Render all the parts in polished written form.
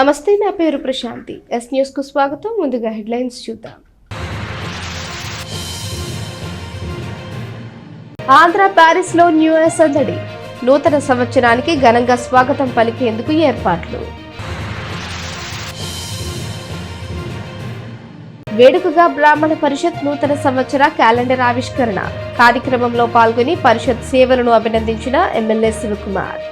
నమస్తే, నా పేరు ప్రశాంతి. ఎస్ న్యూస్ కు స్వాగతం. ముందుగా హెడ్లైన్స్ చూద్దాం. ఆంధ్ర ప్యారిస్ లో న్యూ ఇయర్ సందడి. నూతన సంవత్సరానికి ఘనంగా స్వాగతం పలికేందుకు ఏర్పాట్లు. వేడుకగా బ్రాహ్మణ పరిషత్ నూతన సంవత్సర క్యాలెండర్ ఆవిష్కరణ. కార్యక్రమంలో పాల్గొని పరిషత్ సేవలను అభినందించిన ఎమ్మెల్యే శివకుమార్.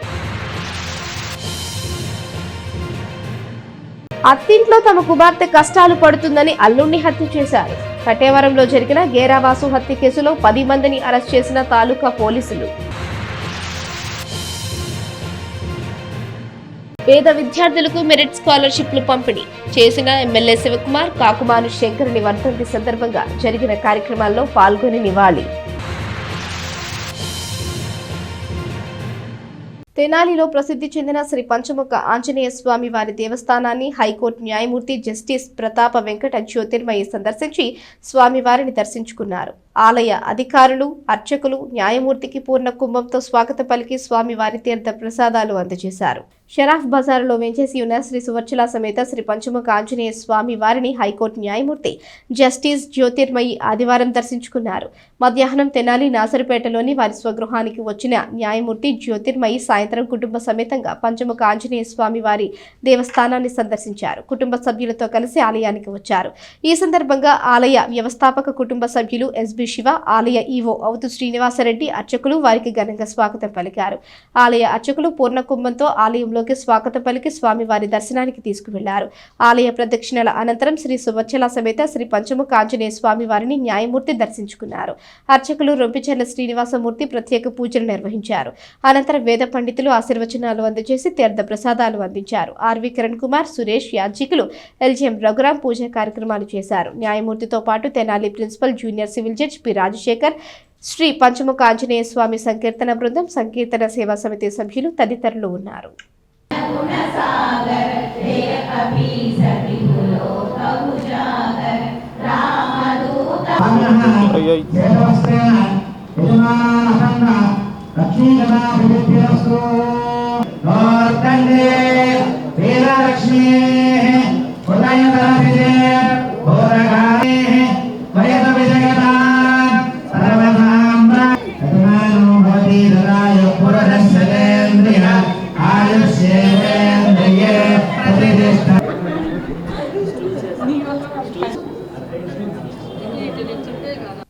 అత్తింట్లో తమ కుమార్తె కష్టాలు పడుతుందని అల్లుణ్ణి హత్య చేశారు. కటేవరంలో జరిగిన గేరావాసు హత్య కేసులో 10 మందిని అరెస్ట్ చేసిన తాలూకా పోలీసులు. పేద విద్యార్థులకు మెరిట్ స్కాలర్షిప్లు పంపిణీ చేసిన ఎమ్మెల్యే శివకుమార్. కాకుమాను శంకరుని వర్ధంతి సందర్భంగా జరిగిన కార్యక్రమాల్లో పాల్గొని నివాళి. తెనాలిలో ప్రసిద్ధి చెందిన శ్రీ పంచముఖ ఆంజనేయ స్వామి వారి దేవస్థానాన్ని హైకోర్టు న్యాయమూర్తి జస్టిస్ ప్రతాప వెంకట జ్యోతిర్మయి సందర్శించి స్వామివారిని దర్శించుకున్నారు. ఆలయ అధికారులు, అర్చకులు న్యాయమూర్తికి పూర్ణ కుంభంతో స్వాగత పలికి స్వామివారి తీర్థ ప్రసాదాలు అందజేశారు. షరాఫ్ బజారులో వేంచేసి ఉన్న శ్రీ సువర్చల సమేత శ్రీ పంచముఖ ఆంజనేయ స్వామి వారిని హైకోర్టు న్యాయమూర్తి జస్టిస్ జ్యోతిర్మయి ఆదివారం దర్శించుకున్నారు. మధ్యాహ్నం తెనాలి నాసరుపేటలోని వారి స్వగృహానికి వచ్చిన న్యాయమూర్తి జ్యోతిర్మయి సాయంత్రం కుటుంబ సమేతంగా పంచముఖ ఆంజనేయ స్వామి వారి దేవస్థానాన్ని సందర్శించారు. కుటుంబ సభ్యులతో కలిసి ఆలయానికి వచ్చారు. ఈ సందర్భంగా ఆలయ వ్యవస్థాపక కుటుంబ సభ్యులు ఎస్బి శివ, ఆలయ ఈవో అవుతు శ్రీనివాసరెడ్డి, అర్చకులు వారికి ఘనంగా స్వాగతం పలికారు. ఆలయ అర్చకులు పూర్ణ కుంభంతో ఆలయంలోకి స్వాగతం పలికి స్వామివారి దర్శనానికి తీసుకువెళ్లారు. ఆలయ ప్రదక్షిణల అనంతరం శ్రీ సువచ్చల సమేత శ్రీ పంచముఖ ఆంజనేయ స్వామి వారిని న్యాయమూర్తి దర్శించుకున్నారు. అర్చకులు రొంపిచెర్ల శ్రీనివాసమూర్తి ప్రత్యేక పూజలు నిర్వహించారు. అనంతరం వేద పండితులు ఆశీర్వచనాలు అందజేసి తీర్థ ప్రసాదాలు అందించారు. ఆర్వి కిరణ్ కుమార్, సురేష్, యాజ్జికులు, ఎల్జీఎం రఘురాం పూజా కార్యక్రమాలు చేశారు. న్యాయమూర్తితో పాటు Tenali principal junior civil judge P Rajasekhar, Sri Panchamukha Anjaneya Swamy సంకీర్తన బృందం, సంకీర్తన సేవా సమితి సభ్యులు తదితరులు ఉన్నారు.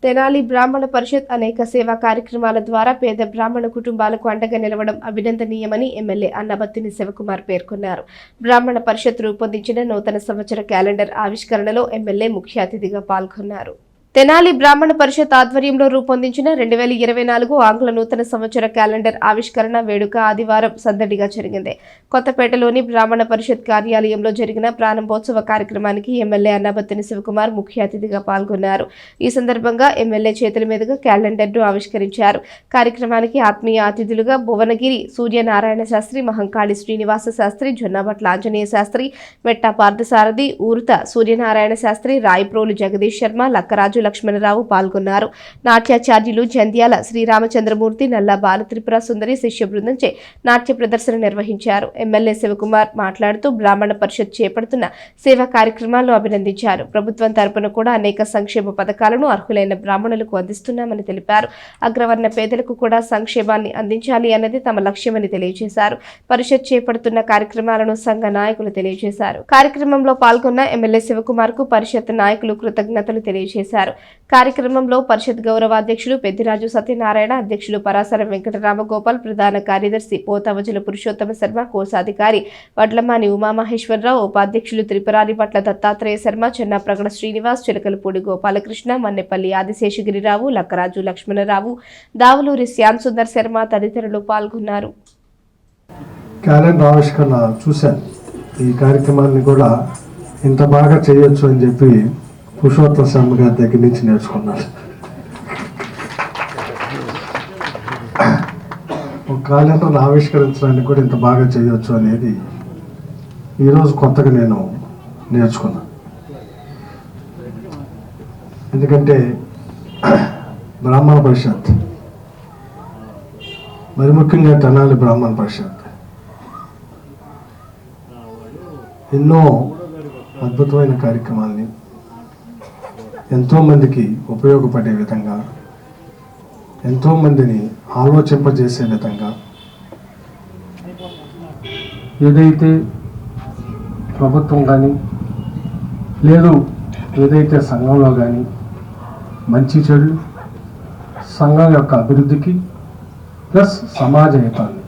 తెనాలి బ్రాహ్మణ పరిషత్ అనేక సేవా కార్యక్రమాల ద్వారా పేద బ్రాహ్మణ కుటుంబాలకు అండగా నిలవడం అభినందనీయమని ఎమ్మెల్యే అన్నబత్తిని శివకుమార్ పేర్కొన్నారు. బ్రాహ్మణ పరిషత్ రూపొందించిన నూతన సంవత్సర క్యాలెండర్ ఆవిష్కరణలో ఎమ్మెల్యే ముఖ్య అతిథిగా పాల్గొన్నారు. తెనాలి బ్రాహ్మణ పరిషత్ ఆధ్వర్యంలో రూపొందించిన 2024 ఆంగ్ల నూతన సంవత్సర క్యాలెండర్ ఆవిష్కరణ వేడుక ఆదివారం సందడిగా జరిగింది. కొత్తపేటలోని బ్రాహ్మణ పరిషత్ కార్యాలయంలో జరిగిన ప్రారంభోత్సవ కార్యక్రమానికి ఎమ్మెల్యే అన్నబత్తిని శివకుమార్ ముఖ్య అతిథిగా పాల్గొన్నారు. ఈ సందర్భంగా ఎమ్మెల్యే చేతుల మీదుగా క్యాలెండర్ను ఆవిష్కరించారు. కార్యక్రమానికి ఆత్మీయ అతిథులుగా భువనగిరి సూర్యనారాయణ శాస్త్రి, మహంకాళి శ్రీనివాస శాస్త్రి, జొన్నబట్ల ఆంజనేయ శాస్త్రి, మెట్ట పార్థసారథి, ఊరుత సూర్యనారాయణ శాస్త్రి, రాయప్రోలు జగదీష్ శర్మ, లక్కరాజు లక్ష్మణరావు పాల్గొన్నారు. నాట్యాచార్యులు జంధ్యాల శ్రీరామచంద్రమూర్తి, నల్ల బాలత్రిపుర సుందరి శిష్య బృందంచే నాట్య ప్రదర్శన నిర్వహించారు. ఎమ్మెల్యే శివకుమార్ మాట్లాడుతూ బ్రాహ్మణ పరిషత్ చేపడుతున్న సేవా కార్యక్రమాలను అభినందించారు. ప్రభుత్వం తరపున కూడా అనేక సంక్షేమ పథకాలను అర్హులైన బ్రాహ్మణులకు అందిస్తున్నామని తెలిపారు. అగ్రవర్ణ పేదలకు కూడా సంక్షేమాన్ని అందించాలి అన్నది తమ లక్ష్యమని తెలియజేశారు. పరిషత్ చేపడుతున్న కార్యక్రమాలను సంఘ నాయకులు తెలియజేశారు. కార్యక్రమంలో పాల్గొన్న ఎమ్మెల్యే శివకుమార్ కు పరిషత్ నాయకులు కృతజ్ఞతలు తెలియజేశారు. కార్యక్రమంలో పరిషత్ గౌరవాధ్యక్షులు పెద్దిరాజు సత్యనారాయణ, అధ్యక్షులు పరాశరం వెంకటరామగోపాల్, ప్రధాన కార్యదర్శి పోతవజల పురుషోత్తమ శర్మ, కోశాధికారి వడ్లమాని ఉమామహేశ్వరరావు, ఉపాధ్యక్షులు త్రిపురారి పట్ల దత్తాత్రేయ శర్మ, చెన్నాప్రగడ శ్రీనివాస్, చిలకలపూడి గోపాలకృష్ణ, మన్నెపల్లి ఆదిశేషగిరిరావు, లక్కరాజు లక్ష్మణరావు, దావులూరి శ్యామ్ సుందర్ శర్మ తదితరులు పాల్గొన్నారు. క్యాలెండర్ ఆవిష్కరణ చూశాను. ఈ కార్యక్రమాన్ని కూడా ఇంత బాగా చేయొచ్చు అని చెప్పి పురుషోత్తమ శర్మ గారి దగ్గర నుంచి నేర్చుకున్నాను. ఒక క్యాలెండర్ను ఆవిష్కరించడానికి కూడా ఇంత బాగా చేయొచ్చు అనేది ఈరోజు కొత్తగా నేను నేర్చుకున్నాను. ఎందుకంటే బ్రాహ్మణ పరిషత్, మరి ముఖ్యంగా తెనాలి బ్రాహ్మణ పరిషత్ ఎన్నో అద్భుతమైన కార్యక్రమాల్ని ఎంతోమందికి ఉపయోగపడే విధంగా, ఎంతోమందిని ఆలోచింపజేసే విధంగా ఏదైతే ప్రభుత్వం కానీ లేదు ఏదైతే సంఘంలో కానీ మంచి చెడు, సంఘం యొక్క అభివృద్ధికి ప్లస్ సమాజ హితాన్ని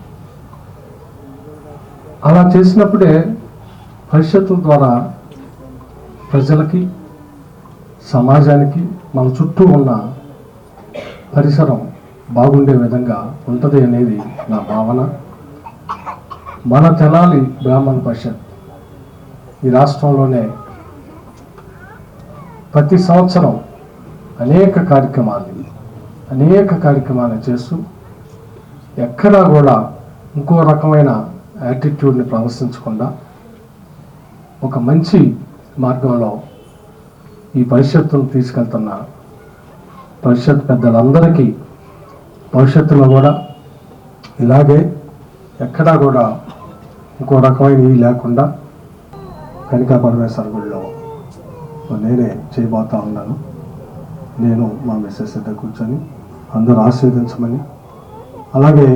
అలా చేసినప్పుడే పరిషత్తు ద్వారా ప్రజలకి, సమాజానికి, మన చుట్టూ ఉన్న పరిసరం బాగుండే విధంగా ఉంటుంది అనేది నా భావన. మన తెనాలి బ్రాహ్మణ పరిషత్ ఈ రాష్ట్రంలోనే ప్రతి సంవత్సరం అనేక కార్యక్రమాలు చేస్తూ ఎక్కడా కూడా ఇంకో రకమైన యాటిట్యూడ్ని ప్రదర్శించకుండా ఒక మంచి మార్గంలో ఈ పరిషత్తును తీసుకెళ్తున్న పరిషత్ పెద్దలందరికీ భవిష్యత్తులో కూడా ఇలాగే ఎక్కడా కూడా ఇంకో రకమైన ఇవి లేకుండా కనికా పరమేశ్వర గుడిలో నేనే చేయబోతా ఉన్నాను. నేను మా మిస్సెస్ దగ్గర కూర్చొని అందరూ ఆశీర్వదించమని, అలాగే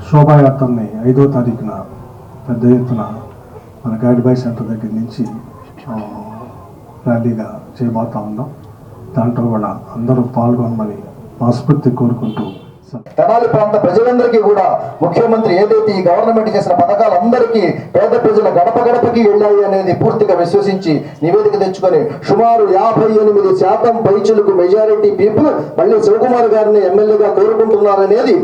శోభాయాత్రని 5వ తారీఖున పెద్ద ఎత్తున మన గైడ్బాయ్ సెంటర్ దగ్గర నుంచి ర్యాలీగా చేయబోతా ఉన్నాం. దాంట్లో కూడా అందరూ పాల్గొనమని మనస్ఫూర్తి కోరుకుంటూ, తెనాలి ప్రాంత ప్రజలందరికీ కూడా ముఖ్యమంత్రి ఏదైతే ఈ గవర్నమెంట్ చేసిన పథకాలందరికీ పేద ప్రజల గడప గడపకి వెళ్ళాయి అనేది పూర్తిగా విశ్వసించి నివేదిక తెచ్చుకొని సుమారు 58% పైచులకు మెజారిటీ పీపుల్ మళ్ళీ శివకుమార్ గారిని ఎమ్మెల్యేగా కోరుకుంటున్నారనేది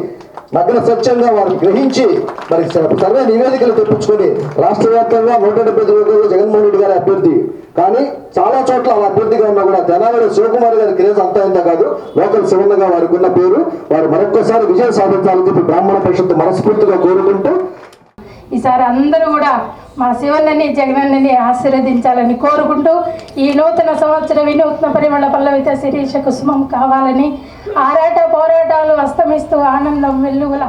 నగ్న సత్యంగా వారు గ్రహించి మరి సర్వే నివేదికలు తెప్పించుకొని రాష్ట్ర వ్యాప్తంగా 175 జగన్మోహన్ రెడ్డి గారి అభ్యర్థి, కానీ చాలా చోట్ల అలా అభ్యర్థిగా ఉన్నా కూడా తెనాలిలో శివకుమార్ గారి క్రేజ్ అంతా ఇంత కాదు, లోకల్ శివన్నగా వారికి ఉన్న పేరు, వారు మరొక్కసారి విజయం సాధించాలని చెప్పి బ్రాహ్మణ పరిషత్ మనస్ఫూర్తిగా కోరుకుంటూ ఈసారి అందరూ కూడా మా శివన్నని జగనన్నని ఆశీర్వదించాలని కోరుకుంటూ ఈ నూతన సంవత్సర వినూత్న పరిమళ పల్లవిత శిరీష కుసుమం కావాలని ఆరాట పోరాటాలు అస్తమిస్తూ ఆనందం వెల్లువల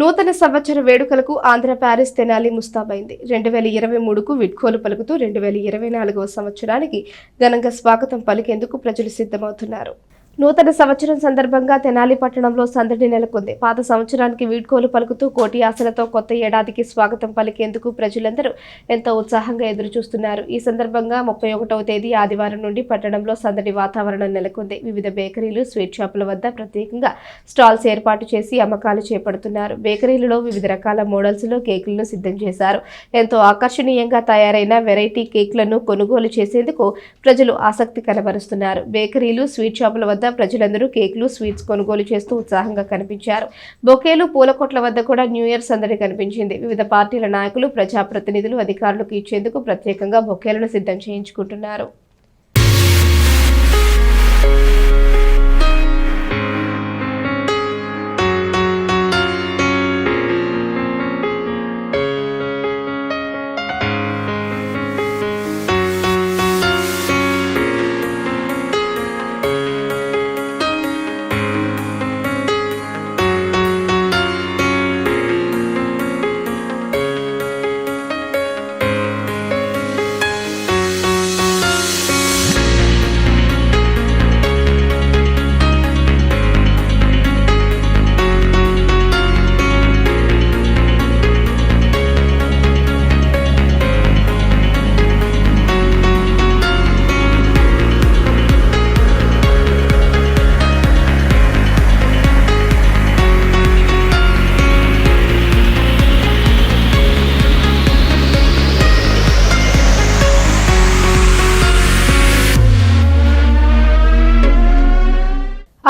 నూతన సంవత్సర వేడుకలకు ఆంధ్ర ప్యారిస్ తెనాలి ముస్తాబైంది. 2023కు వీడ్కోలు పలుకుతూ 2024వ సంవత్సరానికి ఘనంగా స్వాగతం పలికేందుకు ప్రజలు సిద్ధమవుతున్నారు. నూతన సంవత్సరం సందర్భంగా తెనాలి పట్టణంలో సందడి నెలకొంది. పాత సంవత్సరానికి వీడ్కోలు పలుకుతూ కోటి ఆశలతో కొత్త ఏడాదికి స్వాగతం పలికేందుకు ప్రజలందరూ ఎంతో ఉత్సాహంగా ఎదురుచూస్తున్నారు. ఈ సందర్భంగా 31వ తేదీ ఆదివారం నుండి పట్టణంలో సందడి వాతావరణం నెలకొంది. వివిధ బేకరీలు, స్వీట్ షాపుల వద్ద ప్రత్యేకంగా స్టాల్స్ ఏర్పాటు చేసి అమ్మకాలు చేపడుతున్నారు. బేకరీలలో వివిధ రకాల మోడల్స్ లో కేకులను సిద్ధం చేశారు. ఎంతో ఆకర్షణీయంగా తయారైన వెరైటీ కేక్లను కొనుగోలు చేసేందుకు ప్రజలు ఆసక్తి కనబరుస్తున్నారు. బేకరీలు, స్వీట్ షాపుల వద్ద ప్రజలందరూ కేకులు, స్వీట్స్ కొనుగోలు చేస్తూ ఉత్సాహంగా కనిపించారు. బొకేలు, పూల కొట్ల వద్ద కూడా న్యూ ఇయర్ సందడి కనిపించింది. వివిధ పార్టీల నాయకులు, ప్రజాప్రతినిధులు అధికారులకు ఇచ్చేందుకు ప్రత్యేకంగా బొకేలను సిద్ధం చేయించుకుంటున్నారు.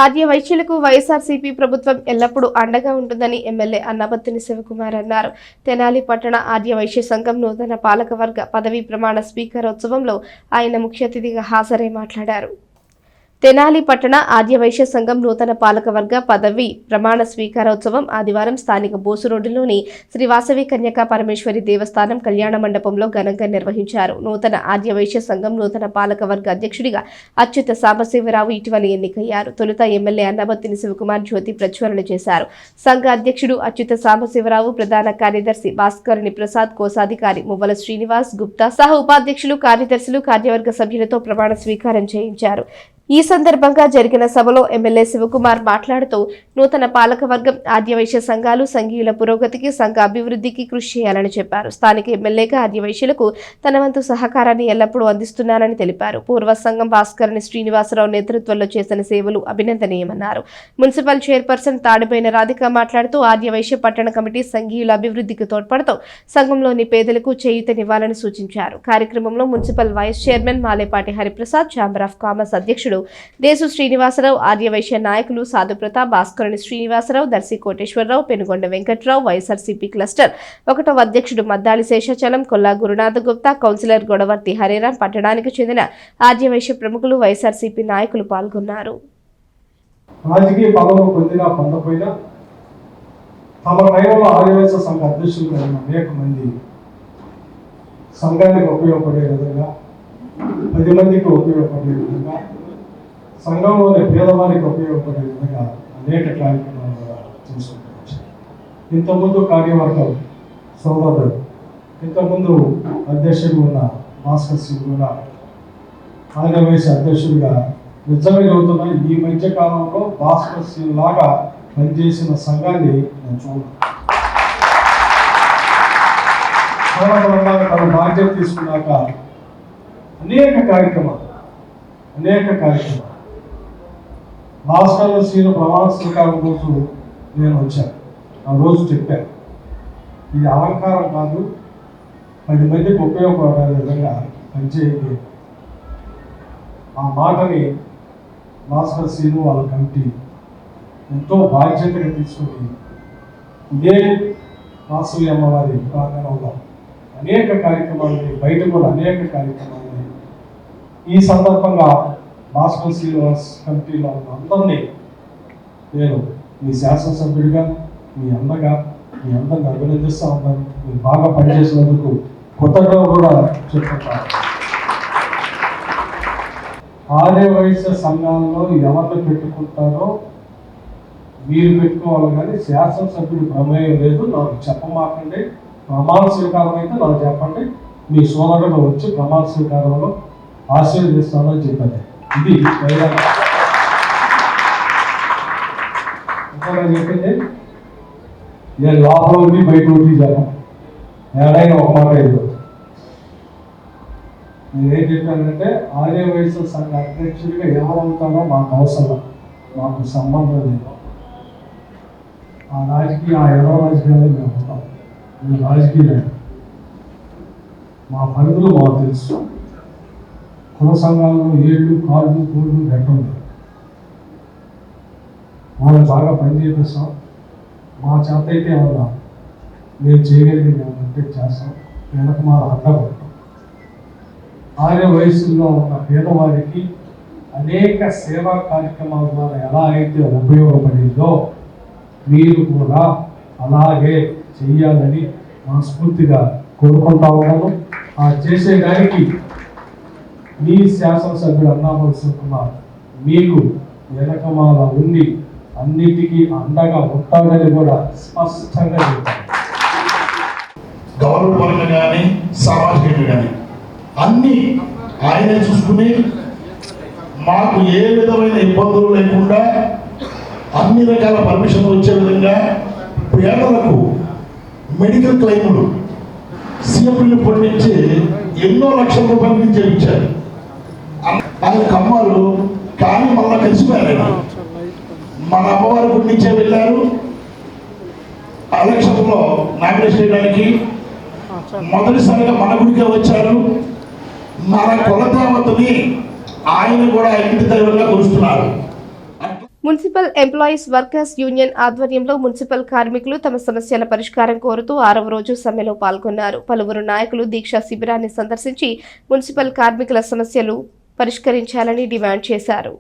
ఆర్య వైశ్యులకు వైఎస్ఆర్సీపీ ప్రభుత్వం ఎల్లప్పుడూ అండగా ఉంటుందని ఎమ్మెల్యే అన్నబత్తిని శివకుమార్ అన్నారు. తెనాలి పట్టణ ఆర్య వైశ్య సంఘం నూతన పాలకవర్గ పదవీ ప్రమాణ స్వీకారోత్సవంలో ఆయన ముఖ్య అతిథిగా హాజరై మాట్లాడారు. తెనాలి పట్టణ ఆర్యవైశ్య సంఘం నూతన పాలకవర్గ పదవి ప్రమాణ స్వీకారోత్సవం ఆదివారం స్థానిక బోసు రోడ్డులోని శ్రీ వాసవి కన్యకా పరమేశ్వరి దేవస్థానం కళ్యాణ మండపంలో ఘనంగా నిర్వహించారు. నూతన ఆర్యవైశ్య సంఘం నూతన పాలకవర్గ అధ్యక్షుడిగా అచ్యుత సాంబశివరావు ఇటీవల ఎన్నికయ్యారు. తొలుత ఎమ్మెల్యే అన్నబత్తిని శివకుమార్ జ్యోతి ప్రజ్వలన చేశారు. సంఘ అధ్యక్షుడు అచ్యుత సాంబశివరావు, ప్రధాన కార్యదర్శి భాస్కరుని ప్రసాద్, కోశాధికారి మువ్వల శ్రీనివాస్ గుప్తా సహా ఉపాధ్యక్షులు, కార్యదర్శులు, కార్యవర్గ సభ్యులతో ప్రమాణ స్వీకారం చేయించారు. ఈ సందర్భంగా జరిగిన సభలో ఎమ్మెల్యే శివకుమార్ మాట్లాడుతూ నూతన పాలకవర్గం ఆర్యవైశ్య సంఘాలు సంఘీయుల పురోగతికి, సంఘ అభివృద్ధికి కృషి చేయాలని చెప్పారు. స్థానిక ఎమ్మెల్యేగా ఆర్యవైశ్యులకు తన వంతు సహకారాన్ని ఎల్లప్పుడూ అందిస్తున్నానని తెలిపారు. పూర్వ సంఘం భాస్కరుని శ్రీనివాసరావు నేతృత్వంలో చేసిన సేవలు అభినందనీయమన్నారు. మున్సిపల్ చైర్పర్సన్ తాడిపోయిన రాధిక మాట్లాడుతూ ఆర్యవైశ్య పట్టణ కమిటీ సంఘీయుల అభివృద్ధికి తోడ్పడుతూ సంఘంలోని పేదలకు చేయూతనివ్వాలని సూచించారు. కార్యక్రమంలో municipal vice chairman Malepati Hariprasad, chamber of commerce అధ్యక్షుడు దేశు శ్రీనివాసరావు, ఆర్యవైశ్య నాయకులు సాధు ప్రతాప్, భాస్కరుని శ్రీనివాసరావు, దర్శి కోటేశ్వరరావు, పెనుగొండ వెంకట్రావు, వైఎస్ఆర్సీపీ క్లస్టర్ 1వ అధ్యక్షుడు మద్దాలి శేషాచలం, కొల్లా గురునాథ గుప్తా, కౌన్సిలర్ గొడవర్తి హరిరాం, పట్టణానికి చెందిన ఆర్యవైశ్య ప్రముఖులు, వైఎస్ఆర్సీపీ నాయకులు పాల్గొన్నారు. రాజకీయ పదవులు పొందినా పొందపోయినా తమ టైంలో ఆర్యవైశ్య సంఘ అధ్యక్షులు అనేక మంది సంఘానికి ఉపయోగపడే విధంగా, 10 మందికి ఉపయోగపడే విధంగా, సంఘంలోని పేదవారికి ఉపయోగపడే విధంగా అనేక కార్యక్రమాలు కూడా చేసుకుంటూ వచ్చారు. ఇంతకుముందు కార్యవర్గం సోదరుడు, ఇంతకుముందు అధ్యక్షుడు ఉన్న భాస్కర్ సింగ్ కూడా ఆర్యవైశ్య అధ్యక్షుడిగా నిజమే అవుతున్న ఈ మధ్య కాలంలో భాస్కర్ సింగ్ లాగా పనిచేసిన సంఘాన్ని నేను చూడను. తన బాధ్యత తీసుకున్నాక అనేక కార్యక్రమాలు భాస్కర్ శ్రీను ప్రమాణ స్వీకారం రోజు నేను వచ్చాను. ఆ రోజు చెప్పాను, ఇది అలంకారం కాదు, 10 మందికి ఉపయోగపడే విధంగా పనిచేయండి. ఆ మాటని భాస్కర్ శ్రీను వాళ్ళ కమిటీ ఎంతో బాధ్యతగా తీసుకొని ఇదే వాసవి అమ్మవారి ప్రాంగణంలో అనేక కార్యక్రమాలని, బయట కూడా అనేక కార్యక్రమాలని ఈ సందర్భంగా భాస్కర్ శ్రీనివాస్ కమిటీలో ఉన్న అందరినీ నేను మీ శాసనసభ్యుడిగా, మీ అందరిని అభినందిస్తూ ఉన్నాను. మీరు బాగా పనిచేసినందుకు కొత్తగా కూడా చెప్తున్నాను. ఆర్యవైశ్య సంఘాల్లో ఎవరిని పెట్టుకుంటారో మీరు పెట్టుకోవాలి, కానీ శాసనసభ్యుడి ప్రమేయం లేదు. నాకు చెప్పమాకండి. ప్రమాణ స్వీకారం అయితే నాకు చెప్పండి, మీ సోదరుడు వచ్చి ప్రమాణ స్వీకారంలో ఆశీర్వదిస్తానని చెప్పండి. ఇది చెప్పింది. నేను లోపల ఉండి బయట ఉండి జనం ఏడైనా ఒక మాట లేదు. నేనేం చెప్పానంటే ఆర్యవైశ్య సంఘ అధ్యక్షుడిగా ఎవరవుతారో మాకు అవసరం, మాకు సంబంధం లేదు. ఆ ఎదో రాజకీయాలు మేము ఉంటాం. మేము రాజకీయాలు మా పరిధులు మాకు తెలుసు. కుల సంఘాలలో ఏళ్ళు, కాళ్ళు, కోళ్ళు పెట్టండి. మనం బాగా పని చేపిస్తాం. మా చేత అయితే ఏమన్నా మేము చేయగలిగింది ఏమంటే చేస్తాం. వెనక మా అడ్డపడతాం. ఆర్య వయసులో ఉన్న పేదవారికి అనేక సేవా కార్యక్రమాల ద్వారా ఎలా అయితే ఉపయోగపడిందో మీరు కూడా అలాగే చెయ్యాలని మనస్ఫూర్తిగా కోరుకుంటా ఉన్నాను. ఆ చేసేదానికి మీ శాసనసభ్యుడు అన్నామల్సుకున్నారు మీకు వెనకమాల ఉండి అన్నిటికీ అండగా ఉంటాడని కూడా స్పష్టంగా చెప్పారు. గౌరవపరంగా కానీ సామాజికంగా కానీ అన్నీ ఆయనే చూసుకుని మాకు ఏ విధమైన ఇబ్బందులు లేకుండా అన్ని రకాల పర్మిషన్లు వచ్చే విధంగా పేదలకు మెడికల్ క్లెయిములు సీఎంలు పొందించి ఎన్నో లక్షల రూపాయల నుంచి ఇచ్చారు. ఆయన కమ్మలు కానీ మళ్ళా కలిసిపోయారు. మన అమ్మవారి గుడి నుంచే వెళ్ళారు. ఎలక్షన్లో నామినేషన్ చేయడానికి మొదటిసారిగా మన గుడికే వచ్చారు. మన కులదేవతని ఆయన కూడా ఇంటి దైవంగా కొలుస్తున్నారు. మున్సిపల్ ఎంప్లాయీస్ వర్కర్స్ యూనియన్ ఆధ్వర్యంలో మున్సిపల్ కార్మికులు తమ సమస్యల పరిష్కారం కోరుతూ 6వ రోజు సమ్మెలో పాల్గొన్నారు. పలువురు నాయకులు దీక్షా శిబిరాన్ని సందర్శించి మున్సిపల్ కార్మికుల సమస్యలు పరిష్కరించాలని డిమాండ్ చేశారు.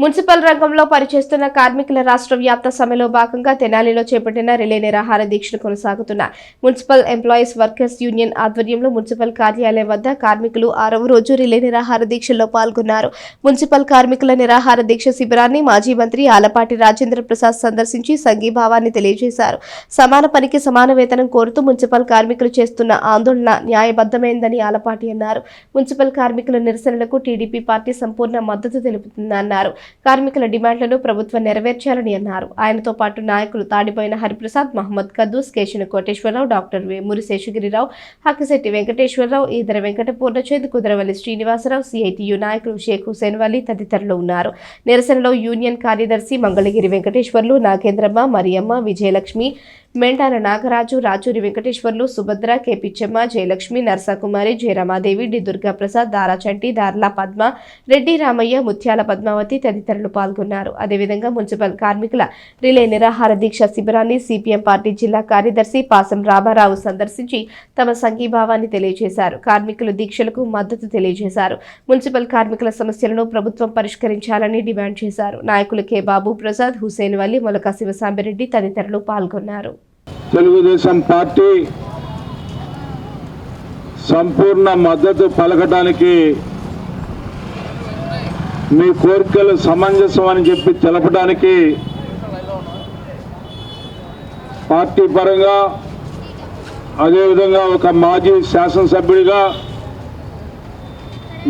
మున్సిపల్ రంగంలో పనిచేస్తున్న కార్మికుల రాష్ట్ర వ్యాప్త సమ్మెలో భాగంగా తెనాలిలో చేపట్టిన రిలే నిరాహార దీక్షలు కొనసాగుతున్న మున్సిపల్ ఎంప్లాయీస్ వర్కర్స్ యూనియన్ ఆధ్వర్యంలో మున్సిపల్ కార్యాలయం వద్ద కార్మికులు 6వ రోజు రిలే నిరాహార దీక్షల్లో పాల్గొన్నారు. మున్సిపల్ కార్మికుల నిరాహార దీక్ష శిబిరాన్ని మాజీ మంత్రి ఆలపాటి రాజేంద్ర ప్రసాద్ సందర్శించి సంఘీభావాన్ని తెలియజేశారు. సమాన పనికి సమాన వేతనం కోరుతూ మున్సిపల్ కార్మికులు చేస్తున్న ఆందోళన న్యాయబద్ధమైందని ఆలపాటి అన్నారు. మున్సిపల్ కార్మికుల నిరసనలకు టీడీపీ పార్టీ సంపూర్ణ మద్దతు తెలుపుతుందన్నారు. కార్మికుల డిమాండ్లను ప్రభుత్వం నెరవేర్చాలని అన్నారు. ఆయనతో పాటు నాయకులు తాడిపోయిన హరిప్రసాద్, మహమ్మద్ కద్దూస్, కేశన కోటేశ్వరరావు, డాక్టర్ వేమూరి శేషగిరిరావు, హక్కిశెట్టి వెంకటేశ్వరరావు, ఈదర వెంకట పూర్ణచంద్, కుదరవల్లి శ్రీనివాసరావు, సిఐటియు నాయకులు షేక్ హుసేన్ వలీ తదితరులు ఉన్నారు. నిరసనలో యూనియన్ కార్యదర్శి మంగళగిరి వెంకటేశ్వర్లు, నాగేంద్రమ్మ, మరియమ్మ, విజయలక్ష్మి, మెంటాల నాగరాజు, రాజూరి వెంకటేశ్వర్లు, సుభద్ర, కేపిచ్చమ్మ, జయలక్ష్మి, నర్సాకుమారి, జయరమాదేవి, డి దుర్గాప్రసాద్, దారాచంటి, దార్లా పద్మ, రెడ్డి రామయ్య, ముత్యాల పద్మావతి తదితరులు పాల్గొన్నారు. అదేవిధంగా మున్సిపల్ కార్మికుల రిలే నిరాహార దీక్ష శిబిరాన్ని సిపిఎం పార్టీ జిల్లా కార్యదర్శి పాసం రామారావు సందర్శించి తమ సంఘీభావాన్ని తెలియజేశారు. కార్మికుల దీక్షలకు మద్దతు తెలియజేశారు. మున్సిపల్ కార్మికుల సమస్యలను ప్రభుత్వం పరిష్కరించాలని డిమాండ్ చేశారు. నాయకులు కె బాబు ప్రసాద్, హుసేన్ వలీ, మొలక శివసాంబిరెడ్డి తదితరులు పాల్గొన్నారు. తెలుగుదేశం పార్టీ సంపూర్ణ మద్దతు పలకడానికి, మీ కోరికలు సమంజసం అని చెప్పి తెలపడానికి పార్టీ పరంగా, అదేవిధంగా ఒక మాజీ శాసనసభ్యుడిగా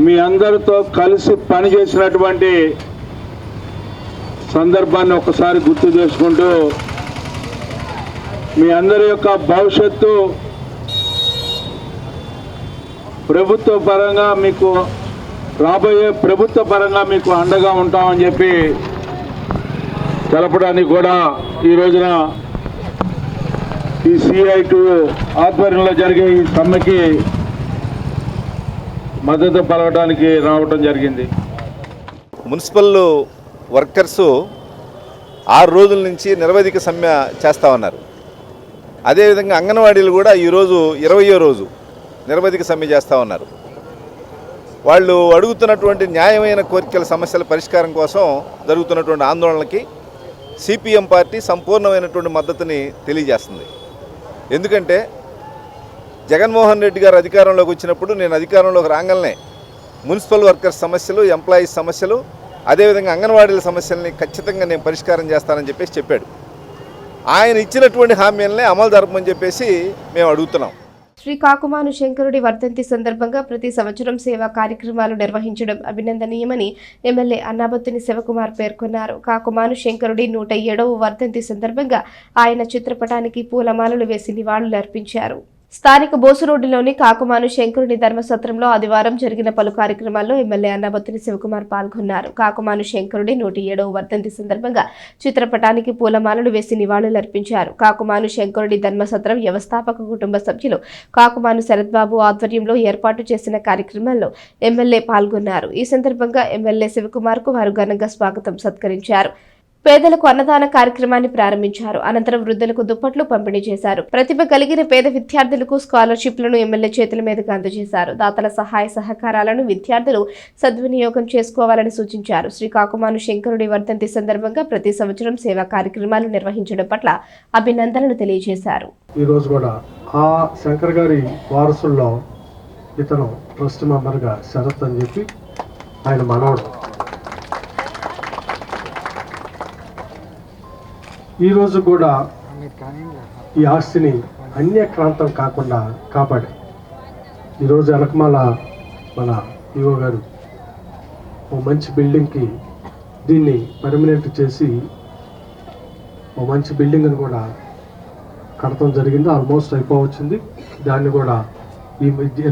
మీ అందరితో కలిసి పనిచేసినటువంటి సందర్భాన్ని ఒకసారి గుర్తు చేసుకుంటూ, మీ అందరి యొక్క భవిష్యత్తు ప్రభుత్వ పరంగా మీకు రాబోయే ప్రభుత్వ పరంగా మీకు అండగా ఉంటామని చెప్పి తెలపడానికి కూడా ఈ రోజున ఈ CI2 ఆధ్వర్యంలో జరిగే ఈ సమ్మెకి మద్దతు పలకడానికి రావడం జరిగింది. మున్సిపల్ వర్కర్సు 6 రోజుల నుంచి నిరవధిక సమ్మె చేస్తూ ఉన్నారు. అదేవిధంగా అంగన్వాడీలు కూడా ఈరోజు 20వ రోజు నిరవధిక సమ్మె చేస్తూ ఉన్నారు. వాళ్ళు అడుగుతున్నటువంటి న్యాయమైన కోరికల సమస్యల పరిష్కారం కోసం జరుగుతున్నటువంటి ఆందోళనలకి సిపిఎం పార్టీ సంపూర్ణమైనటువంటి మద్దతుని తెలియజేస్తుంది. ఎందుకంటే జగన్మోహన్ రెడ్డి గారు అధికారంలోకి వచ్చినప్పుడు, నేను అధికారంలోకి రాగానే మున్సిపల్ వర్కర్స్ సమస్యలు, ఎంప్లాయీస్ సమస్యలు, అదేవిధంగా అంగన్వాడీల సమస్యల్ని ఖచ్చితంగా నేను పరిష్కారం చేస్తానని చెప్పేసి చెప్పాడు. ఆయన ఇచ్చినటువంటి హామీలనే అమలు జరపమని చెప్పేసి మేము అడుగుతున్నాం. శ్రీ కాకుమాను శంకరుడి వర్ధంతి సందర్భంగా ప్రతి సంవత్సరం సేవా కార్యక్రమాలు నిర్వహించడం అభినందనీయమని ఎమ్మెల్యే అన్నాబత్తుని శివకుమార్ పేర్కొన్నారు. కాకుమాను శంకరుడి 107వ వర్ధంతి సందర్భంగా ఆయన చిత్రపటానికి పూలమాలలు వేసి నివాళులర్పించారు. స్థానిక బోసు రోడ్డులోని కాకుమాను శంకరుని ధర్మసత్రంలో ఆదివారం జరిగిన పలు కార్యక్రమాల్లో ఎమ్మెల్యే అన్నాబత్తుని శివకుమార్ పాల్గొన్నారు. కాకుమాను శంకరుడి 107వ వర్ధంతి సందర్భంగా చిత్రపటానికి పూలమాలలు వేసి నివాళులర్పించారు. కాకుమాను శంకరుడి ధర్మసత్రం వ్యవస్థాపక కుటుంబ సభ్యులు కాకుమాను శరత్బాబు ఆధ్వర్యంలో ఏర్పాటు చేసిన కార్యక్రమాల్లో ఎమ్మెల్యే పాల్గొన్నారు. ఈ సందర్భంగా ఎమ్మెల్యే శివకుమార్ కు వారు ఘనంగా స్వాగతం సత్కరించారు. పేదలకు అన్నదాన కార్యక్రమాన్ని ప్రారంభించారు. అనంతరం వృద్ధులకు దుప్పట్లు పంపిణీ చేశారు. ప్రతిభ కలిగిన పేద విద్యార్థులకు స్కాలర్షిప్లను ఎమ్మెల్యే చేతుల మీదుగా అందజేశారు. దాతల సహాయ సహకారాలను విద్యార్థులు సద్వినియోగం చేసుకోవాలని సూచించారు. శ్రీ కాకుమాను శంకరుడి వర్ధంతి సందర్భంగా ప్రతి సంవత్సరం సేవా కార్యక్రమాలు నిర్వహించడం పట్ల అభినందనలు తెలియజేశారు. ఈ రోజు కూడా ఆ శంకర్ గారి వారసుల్లో ఇతను ట్రస్ట్ మెంబర్గా శరత్ అని చెప్పి ఆయన మనవడు. ఈరోజు కూడా ఈ ఆస్తిని అన్యక్రాంతం కాకుండా కాపాడి ఈరోజు ఎలకమాల మన ఈవో గారు ఓ మంచి బిల్డింగ్కి దీన్ని పర్మనెంట్ చేసి ఓ మంచి బిల్డింగ్ని కూడా కడతాం జరిగింది. ఆల్మోస్ట్ అయిపోవచ్చింది. దాన్ని కూడా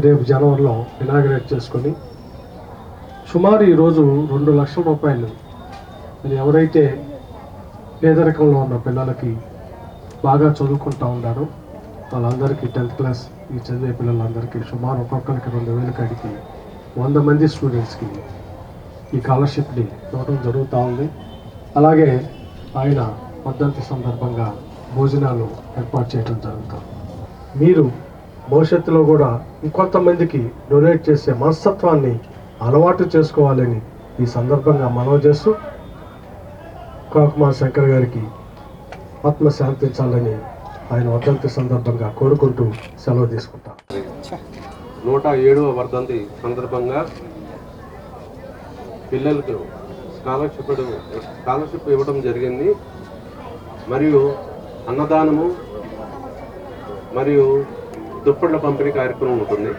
రేపు జనవరిలో ఇనాగ్రేట్ చేసుకొని సుమారు ఈరోజు 2 లక్షల రూపాయలు ఎవరైతే పేదరికంలో ఉన్న పిల్లలకి బాగా చదువుకుంటూ ఉన్నారో వాళ్ళందరికీ 10th క్లాస్ ఈ చదివే పిల్లలందరికీ సుమారు ఒక్కొక్కరికి 2,000 కాడికి 100 మంది స్టూడెంట్స్కి ఈ స్కాలర్షిప్ని ఇవ్వడం జరుగుతూ ఉంది. అలాగే ఆయన వర్ధంతి సందర్భంగా భోజనాలు ఏర్పాటు చేయడం జరుగుతుంది. మీరు భవిష్యత్తులో కూడా ఇంకొంతమందికి డొనేట్ చేసే మనస్తత్వాన్ని అలవాటు చేసుకోవాలని ఈ సందర్భంగా మనవి చేస్తూ కుమార్ శంకర్ గారికి ఆత్మ శాంతించాలని ఆయన వర్ధంతి సందర్భంగా కోరుకుంటూ సెలవు తీసుకుంటాం. 107వ వర్ధంతి సందర్భంగా పిల్లలకు స్కాలర్షిప్ ఇవ్వడం జరిగింది. మరియు అన్నదానము మరియు దుప్పట్ల పంపిణీ కార్యక్రమం ఉంటుంది.